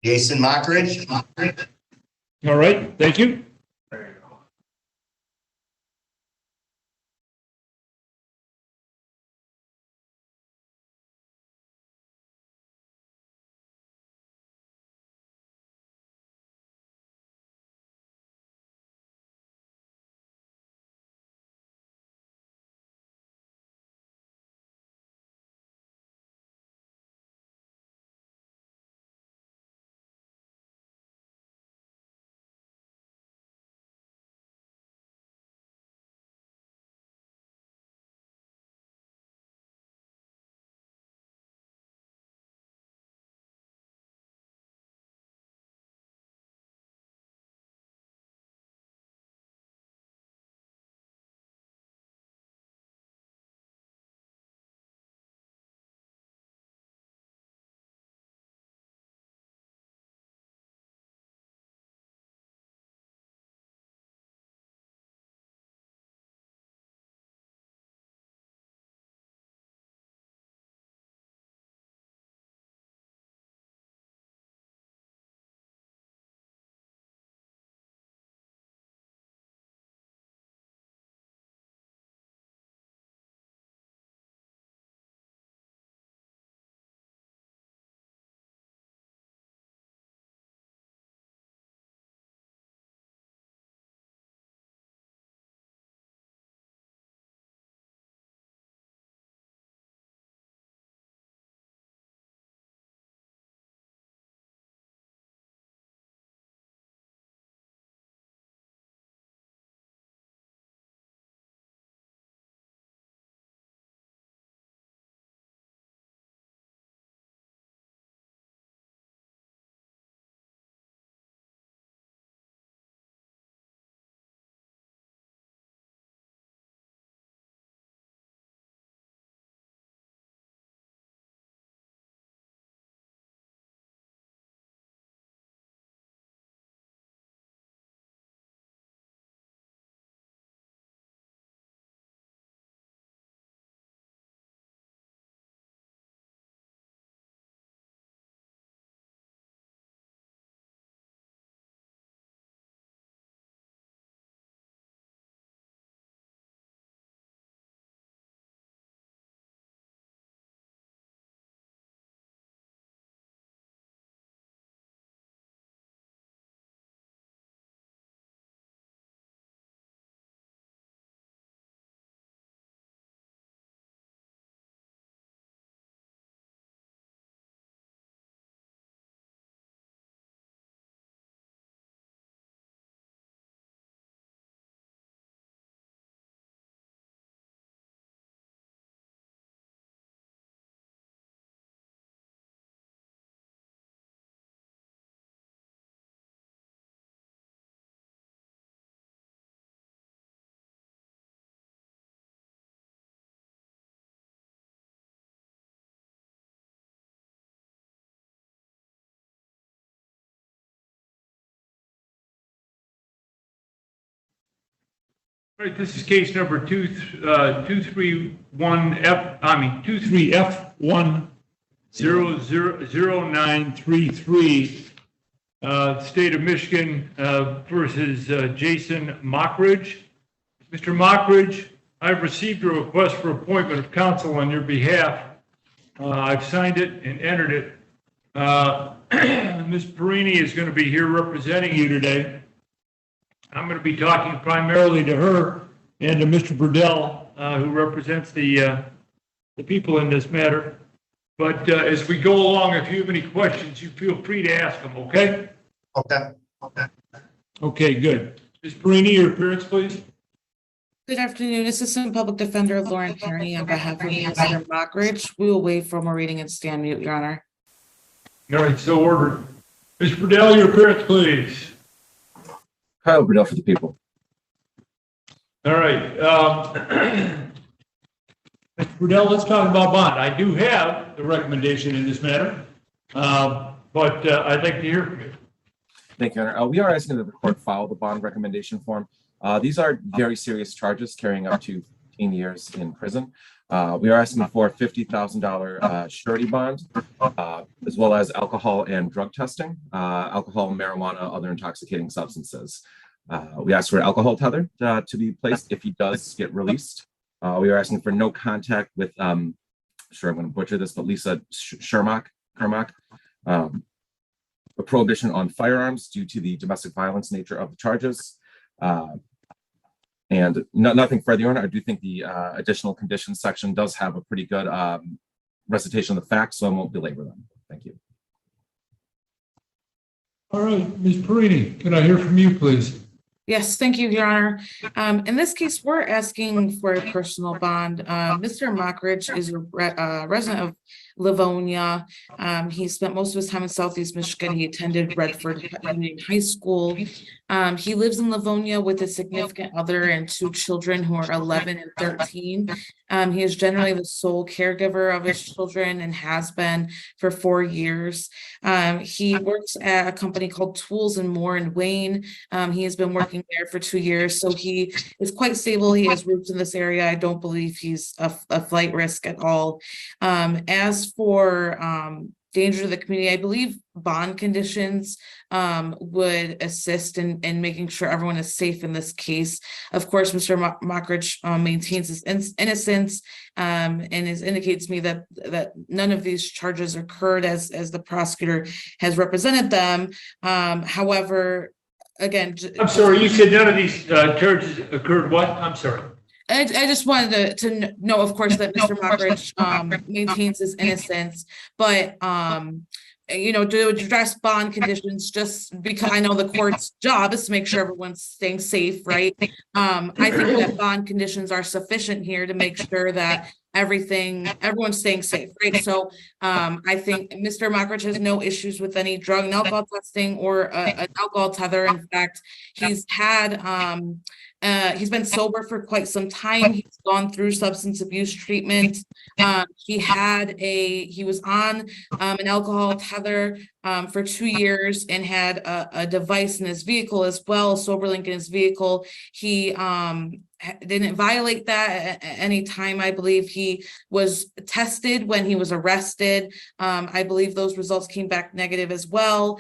Jason Mockridge. All right, thank you. All right, this is case number 23F0933, State of Michigan versus Jason Mockridge. Mr. Mockridge, I've received a request for appointment of counsel on your behalf. I've signed it and entered it. Ms. Perini is going to be here representing you today. I'm going to be talking primarily to her and to Mr. Burdell, who represents the people in this matter. But as we go along, if you have any questions, you feel free to ask them, okay? Okay. Okay, good. Ms. Perini, your appearance, please. Good afternoon, Assistant Public Defender Lauren Kearney on behalf of Mr. Mockridge. We will waive formal reading and stand mute, Your Honor. All right, so ordered. Ms. Burdell, your appearance, please. Kyle Burdell for the people. All right. Mr. Burdell, let's talk about bond. I do have the recommendation in this matter, but I'd like to hear from you. Thank you, Your Honor. We are asking that the court file the bond recommendation form. These are very serious charges carrying up to 15 years in prison. We are asking for $50,000 surety bond, as well as alcohol and drug testing, alcohol, marijuana, other intoxicating substances. We ask for alcohol tether to be placed if he does get released. We are asking for no contact with, sure I'm going to butcher this, but Lisa Kermack, a prohibition on firearms due to the domestic violence nature of the charges. And nothing further, Your Honor. I do think the additional conditions section does have a pretty good recitation of the facts, so I won't belabor them. Thank you. All right, Ms. Perini, can I hear from you, please? Yes, thank you, Your Honor. In this case, we're asking for a personal bond. Mr. Mockridge is a resident of Livonia. He spent most of his time in Southeast Michigan. He attended Redford Union High School. He lives in Livonia with a significant other and 2 children who are 11 and 13. He is generally the sole caregiver of his children and has been for 4 years. He works at a company called Tools and More in Wayne. He has been working there for 2 years, so he is quite stable. He has roots in this area. I don't believe he's a flight risk at all. As for danger to the community, I believe bond conditions would assist in making sure everyone is safe in this case. Of course, Mr. Mockridge maintains his innocence and indicates to me that none of these charges occurred as the prosecutor has represented them. However, again, I'm sorry, you said none of these charges occurred what? I'm sorry. I just wanted to know, of course, that Mr. Mockridge maintains his innocence, but to address bond conditions, just because I know the court's job is to make sure everyone's staying safe, right? I think that bond conditions are sufficient here to make sure that everyone's staying safe, right? So I think Mr. Mockridge has no issues with any drug and alcohol testing or an alcohol tether. In fact, he's been sober for quite some time. He's gone through substance abuse treatment. He was on an alcohol tether for 2 years and had a device in his vehicle as well, a SoberLink in his vehicle. He didn't violate that at any time. I believe he was tested when he was arrested. I believe those results came back negative as well.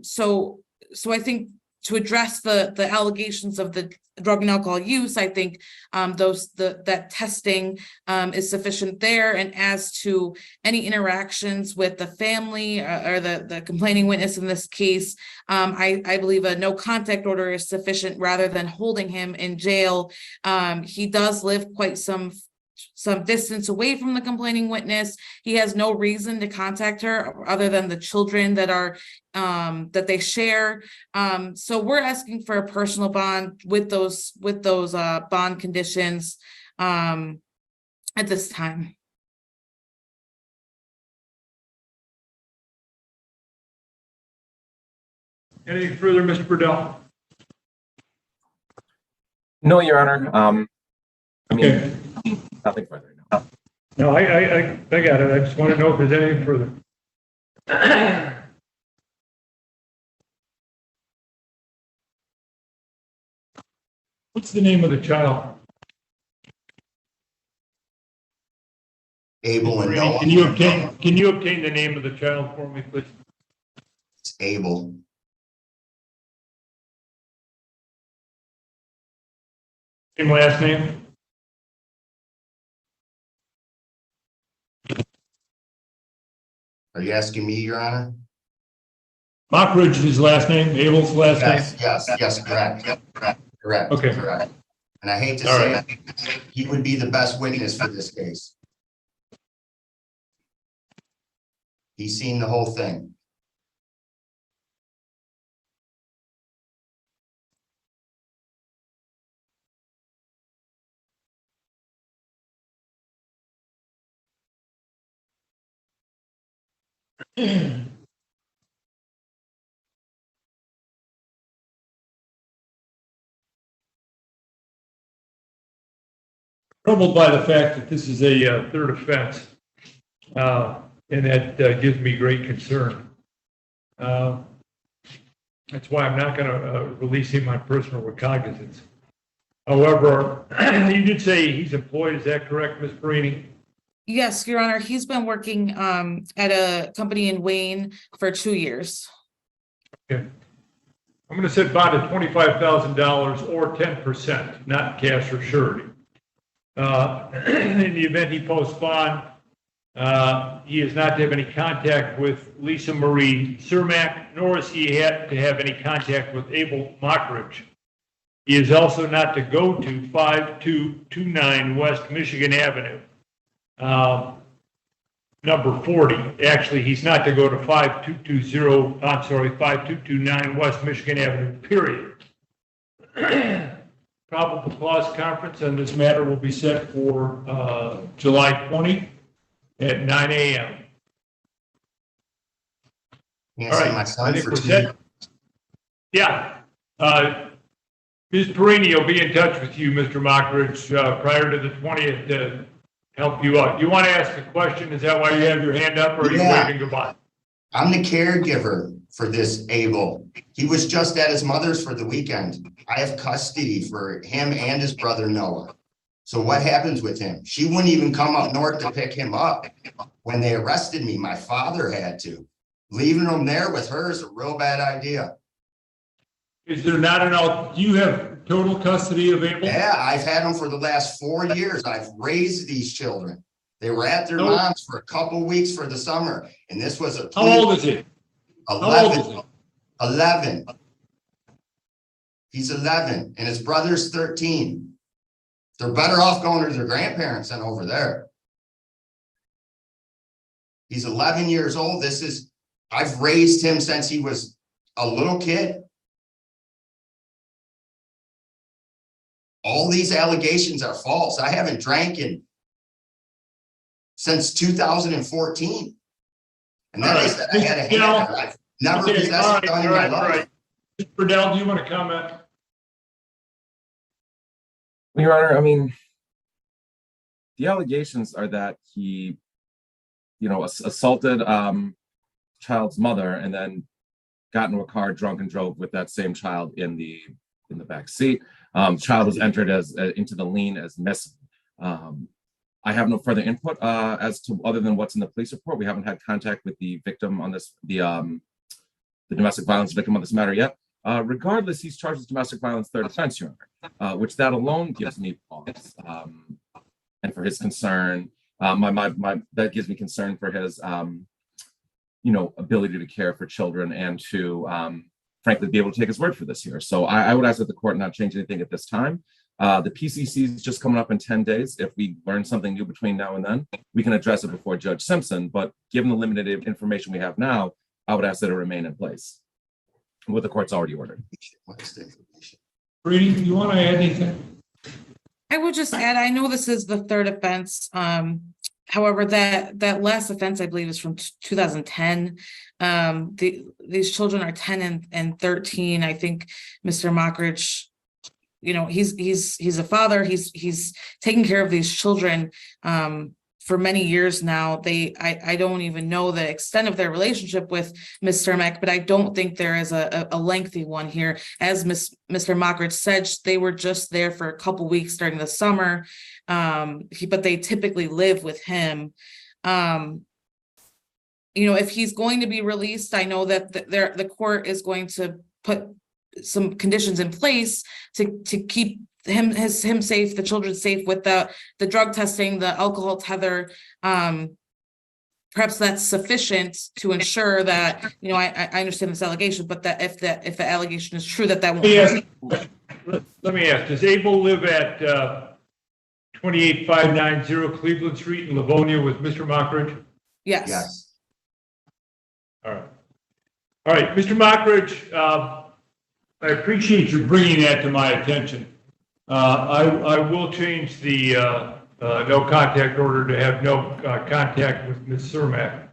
So I think to address the allegations of the drug and alcohol use, I think that testing is sufficient there. And as to any interactions with the family or the complaining witness in this case, I believe a no contact order is sufficient rather than holding him in jail. He does live quite some distance away from the complaining witness. He has no reason to contact her other than the children that they share. So we're asking for a personal bond with those bond conditions at this time. Anything further, Mr. Burdell? No, Your Honor. Okay. Nothing further. No. No, I got it. I just want to know if there's anything further. What's the name of the child? Abel and Noah. Can you obtain the name of the child for me, please? It's Abel. Same last name? Are you asking me, Your Honor? Mockridge is his last name, Abel's last name? Yes, correct. Correct. Okay. Correct. And I hate to All say right. it, he would be the best witness for this case. He's seen the whole thing. Troubled by the fact that this is a third offense, and that gives me great concern. That's why I'm not going to release him on personal recognizance. However, you did say he's employed, is that correct, Ms. Perini? Yes, Your Honor, he's been working at a company in Wayne for 2 years. Okay. I'm going to set bond at $25,000 or 10%, not cash or surety. In the event he posts bond, he is not to have any contact with Lisa Marie Cermak, nor is he to have any contact with Abel Mockridge. He is also not to go to 5229 West Michigan Avenue, number 40. Actually, he's not to go to 5229 West Michigan Avenue, period. Probable cause conference on this matter will be set for July 20 at 9 a.m. Can't All see right, my I son think for we're 2 set. years. Yeah. Ms. Perini will be in touch with you, Mr. Mockridge, prior to the 20th to help you out. You want to ask a question? Is that why you have your hand up, or are you Yeah. waving goodbye? I'm the caregiver for this Abel. He was just at his mother's for the weekend. I have custody for him and his brother Noah. So what happens with him? She wouldn't even come up north to pick him up. When they arrested me, my father had to. Leaving him there with her is a real bad idea. Is there not enough? Do you have total custody of Abel? Yeah, I've had him for the last 4 years. I've raised these children. They were at their Oh. moms for a couple weeks for the summer, and this was a How old is he? How old is 11. he? 11. He's 11, and his brother's 13. They're better off going to their grandparents than over there. He's 11 years old. I've raised him since he was a little kid. All these allegations are false. I haven't drank since 2014. And then they said I had a hand. I've never possessed a gun in my life. Mr. Burdell, do you want to comment? Your Honor, I mean, the allegations are that he, assaulted child's mother and then got into a car drunk and drove with that same child in the back seat. Child was entered into the lien as missing. I have no further input as to other than what's in the police report. We haven't had contact with the victim on this, the domestic violence victim on this matter yet. Regardless, he's charged with domestic violence third offense, Your Honor, which that alone gives me pause. And for his concern, that gives me concern for his, ability to care for children and to, frankly, be able to take his word for this here. So I would ask that the court not change anything at this time. The PCC is just coming up in 10 days. If we learn something new between now and then, we can address it before Judge Simpson. But given the limited information we have now, I would ask that it remain in place. What the court's already ordered. Brady, do you want to add anything? I would just add, I know this is the third offense. However, that last offense, I believe, is from 2010. These children are 10 and 13. I think Mr. Mockridge, he's a father. He's taking care of these children for many years now. I don't even know the extent of their relationship with Ms. Cermak, but I don't think there is a lengthy one here. As Mr. Mockridge said, they were just there for a couple weeks during the summer, but they typically live with him. If he's going to be released, I know that the court is going to put some conditions in place to keep him safe, the children safe, with the drug testing, the alcohol tether, perhaps that's sufficient to ensure that, you know, I understand this allegation, but that if the allegation is true, that won't. Let me ask, does Abel live at 28590 Cleveland Street in Livonia with Mr. Mockridge? Yes. Yes. All right. All right, Mr. Mockridge, I appreciate you bringing that to my attention. I will change the no contact order to have no contact with Ms. Cermak.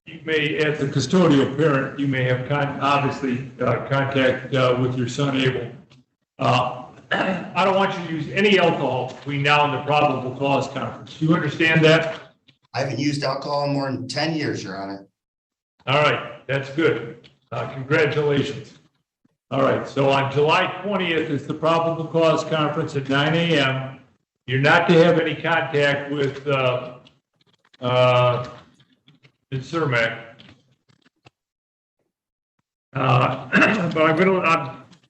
You may, as a custodial parent, you may have obviously contact with your son Abel. I don't want you to use any alcohol between now and the probable cause conference. Do you understand that? I haven't used alcohol in more than 10 years, Your Honor. All right, that's good. Congratulations. All right, so on July 20th is the probable cause conference at 9 a.m. You're not to have any contact with Ms. Cermak. But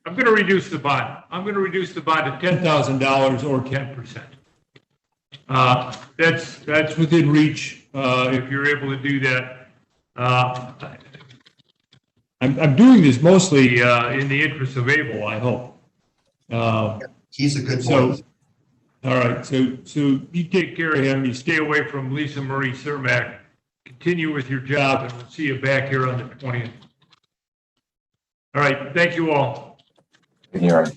I'm going to reduce the bond. I'm going to reduce the bond to $10,000 or 10%. That's within reach if you're able to do that. I'm doing this mostly in the interest of Abel, I hope. He's a good boy. All right, so you take care of him. You stay away from Lisa Marie Cermak. Continue with your job, and we'll see you back here on the 20th. All right, thank you all. Here.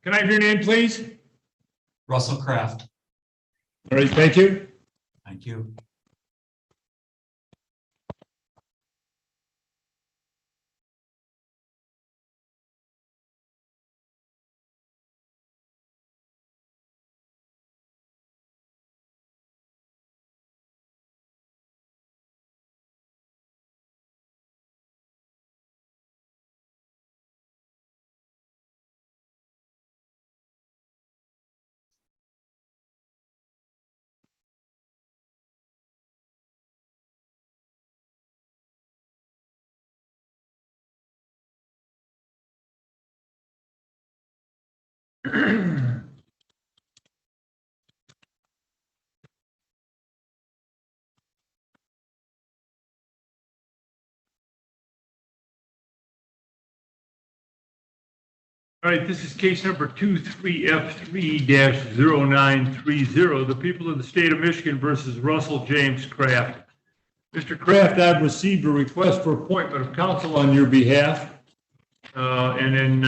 Can I have your name, please? Russell Kraft. All right, thank you. Thank you. All right, this is case number 23F3-0930, the people of the state of Michigan versus Russell James Kraft. Mr. Kraft, I've received a request for appointment of counsel on your behalf. And in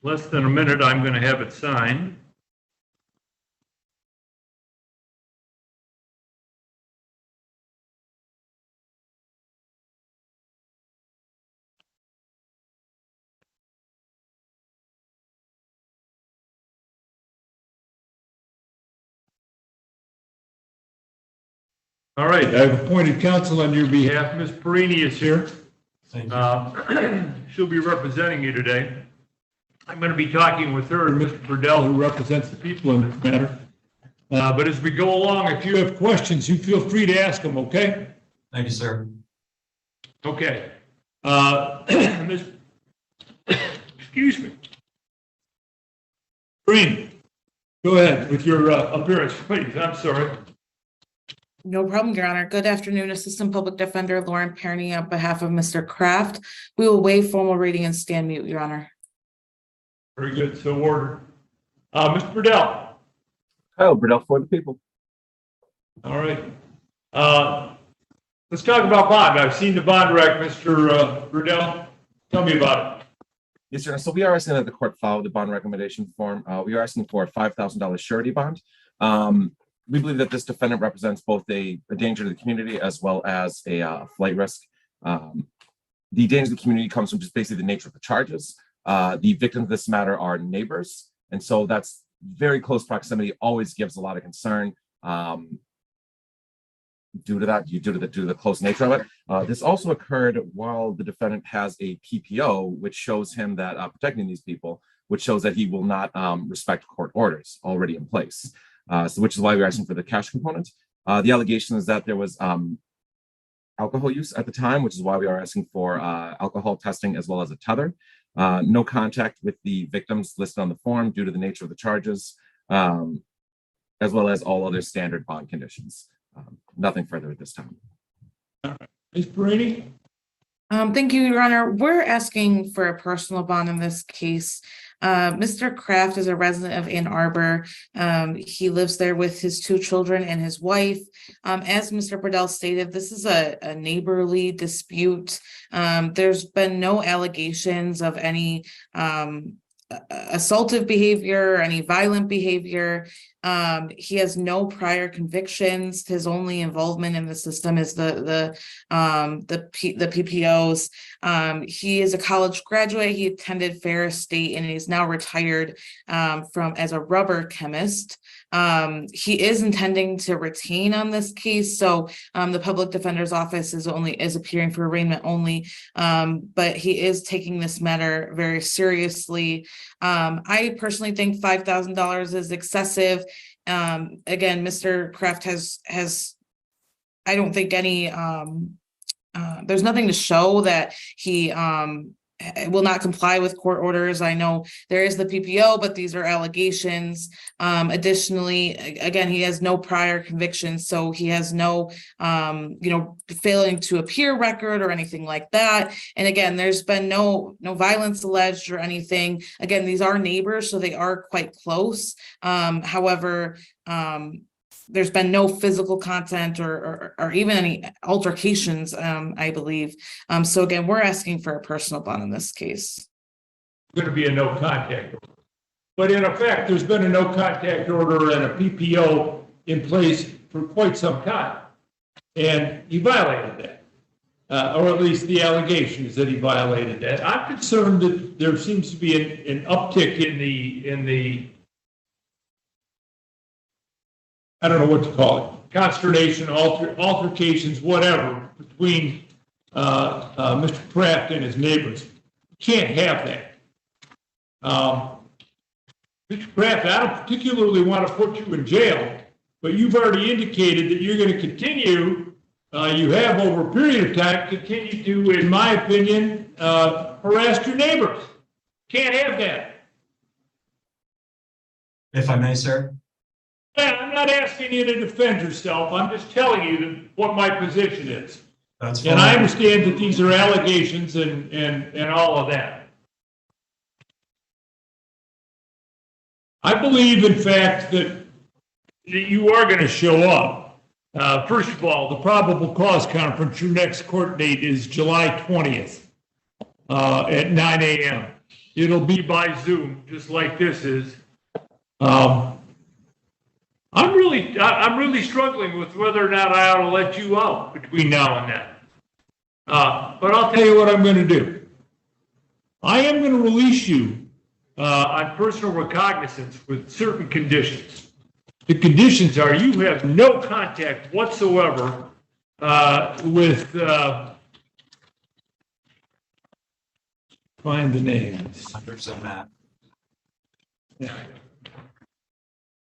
less than a minute, I'm going to have it signed. All right, I've appointed counsel on your behalf. Ms. Perini is here. Thank you. She'll be representing you today. I'm going to be talking with her and Mr. Purdell, who represents the people in this matter. But as we go along, if you have questions, you feel free to ask them, okay? Thank you, sir. Okay. Excuse me. Green, go ahead with your appearance, please. I'm sorry. No problem, Your Honor. Good afternoon, Assistant Public Defender Lauren Perny on behalf of Mr. Kraft. We will waive formal reading and stand mute, Your Honor. Very good. So ordered. Mr. Burdell. Oh, Burdell for the people. All right. Let's talk about bond. I've seen the bond rec, Mr. Burdell. Tell me about it. Yes, sir. So we are asking that the court follow the bond recommendation form. We are asking for a $5,000 surety bond. We believe that this defendant represents both a danger to the community as well as a flight risk. The danger to the community comes from just basically the nature of the charges. The victims of this matter are neighbors. And so that's very close proximity, always gives a lot of concern. Due to the close nature of it. This also occurred while the defendant has a PPO, which shows him that protecting these people, which shows that he will not respect court orders already in place. So which is why we're asking for the cash component. The allegation is that there was alcohol use at the time, which is why we are asking for alcohol testing as well as a tether. No contact with the victims listed on the form due to the nature of the charges, as well as all other standard bond conditions. Nothing further at this time. Ms. Perini? Thank you, Your Honor. We're asking for a personal bond in this case. Mr. Kraft is a resident of Ann Arbor. He lives there with his 2 children and his wife. As Mr. Burdell stated, this is a neighborly dispute. There's been no allegations of any assaultive behavior, any violent behavior. He has no prior convictions. His only involvement in the system is the PPOs. He is a college graduate. He attended Ferris State and he's now retired as a rubber chemist. He is intending to retain on this case, so the public defender's office is appearing for arraignment only, but he is taking this matter very seriously. I personally think $5,000 is excessive. Again, Mr. Kraft has I don't think any there's nothing to show that he will not comply with court orders. I know there is the PPO, but these are allegations. Additionally, again, he has no prior convictions, so he has no, failing to appear record or anything like that. And again, there's been no violence alleged or anything. Again, these are neighbors, so they are quite close. However, there's been no physical content or even any altercations, I believe. So again, we're asking for a personal bond in this case. Going to be a no contact order. But in effect, there's been a no contact order and a PPO in place for quite some time. And he violated that, or at least the allegation is that he violated that. I'm concerned that there seems to be an uptick in the I don't know what to call it, consternation, altercations, whatever, between Mr. Kraft and his neighbors. You can't have that. Mr. Kraft, I don't particularly want to put you in jail, but you've already indicated that you're going to continue, you have over a period of time, continue to, in my opinion, harass your neighbors. Can't have that. If I may, sir. I'm not asking you to defend yourself. I'm just telling you what my position is. That's fine. And I understand that these are allegations and all of that. I believe, in fact, that you are going to show up. First of all, the probable cause conference, your next court date is July 20th at 9 a.m. It'll be by Zoom, just like this is. I'm really struggling with whether or not I ought to let you out between now and then. But I'll tell you what I'm going to do. I am going to release you on personal recognizance with certain conditions. The conditions are you have no contact whatsoever with, find the names. 100% Matt. Yeah.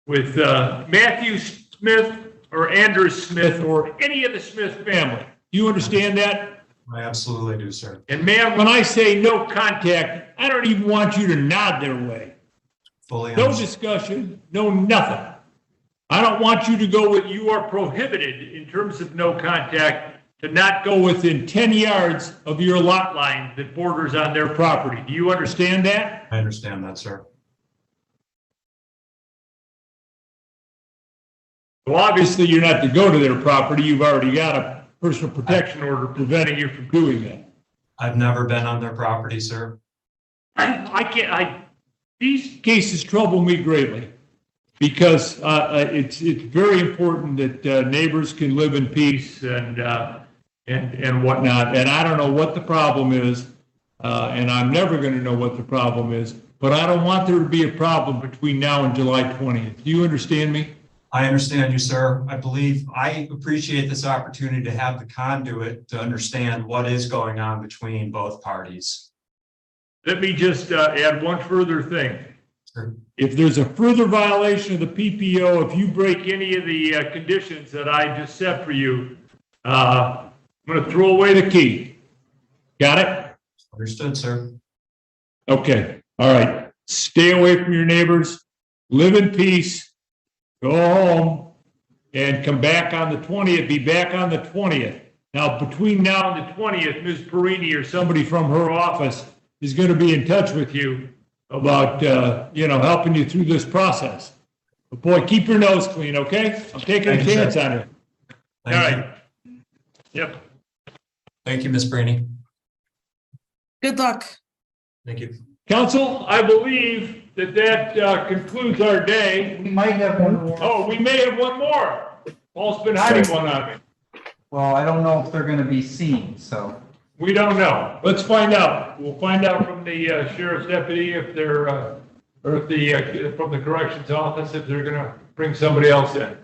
With Matthew Smith or Anders Smith or any of the Smith family. You understand that? I absolutely do, sir. And ma'am, when I say no contact, I don't even want you to nod their way. Fully No understand. discussion, no nothing. I don't want you to go with, you are prohibited in terms of no contact to not go within 10 yards of your lot line that borders on their property. Do you understand that? I understand that, sir. Well, obviously, you're not to go to their property. You've already got a personal protection order preventing you from doing that. I've never been on their property, sir. These cases trouble me greatly because it's very important that neighbors can live in peace and whatnot. And I don't know what the problem is, and I'm never going to know what the problem is, but I don't want there to be a problem between now and July 20th. Do you understand me? I understand you, sir. I appreciate this opportunity to have the conduit to understand what is going on between both parties. Let me just add one further thing. Sure. If there's a further violation of the PPO, if you break any of the conditions that I just set for you, I'm going to throw away the key. Got it? Understood, sir. Okay. All right. Stay away from your neighbors. Live in peace. Go home and come back on the 20th. Be back on the 20th. Now, between now and the 20th, Ms. Perini or somebody from her office is going to be in touch with you about, helping you through this process. But boy, keep your nose clean, okay? I'm taking a Thank you, chance sir. on you. All Thank you. right. Yep. Thank you, Ms. Brainy. Good luck. Thank you. Council, I believe that concludes our day. We might have one more. Oh, we may have one more. Paul's been hiding one on me. Well, I don't know if they're gonna be seen, so. We don't know. Let's find out. We'll find out from the sheriff's deputy if they're, or if the, from the corrections office, if they're gonna bring somebody else in.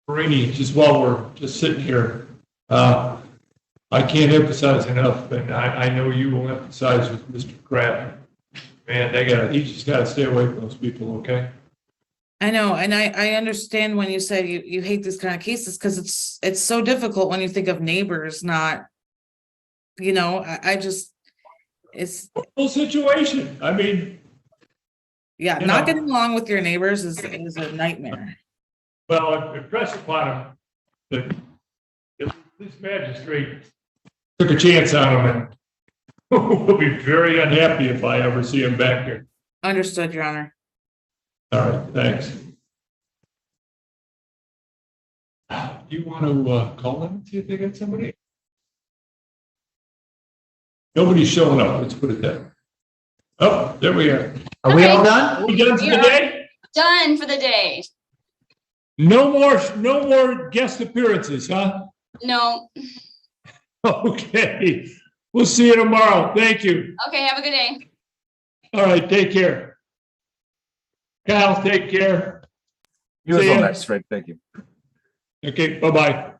Perini, just while we're just sitting here, I can't emphasize enough, and I know you will emphasize with Mr. Kraft. Man, you just gotta stay away from those people, okay? I know, and I understand when you say you hate these kind of cases, because it's so difficult when you think of neighbors, not, I just, it's, Whole situation, I mean, yeah, You not know. getting along with your neighbors is a nightmare. well, impress upon him that this magistrate took a chance on him and will be very unhappy if I ever see him back here. Understood, Your Honor. All right, thanks. Do you want to call them and see if they got somebody? Nobody's showing up, let's put it that way. Oh, there we are. Are we all done? Are we done for the day? Done for the day. No more guest appearances, huh? No. Okay, we'll see you tomorrow. Thank you. Okay, have a good day. All right, take care. Kyle, take care. You as See well, ya. magistrate. Thank you. Okay, bye-bye.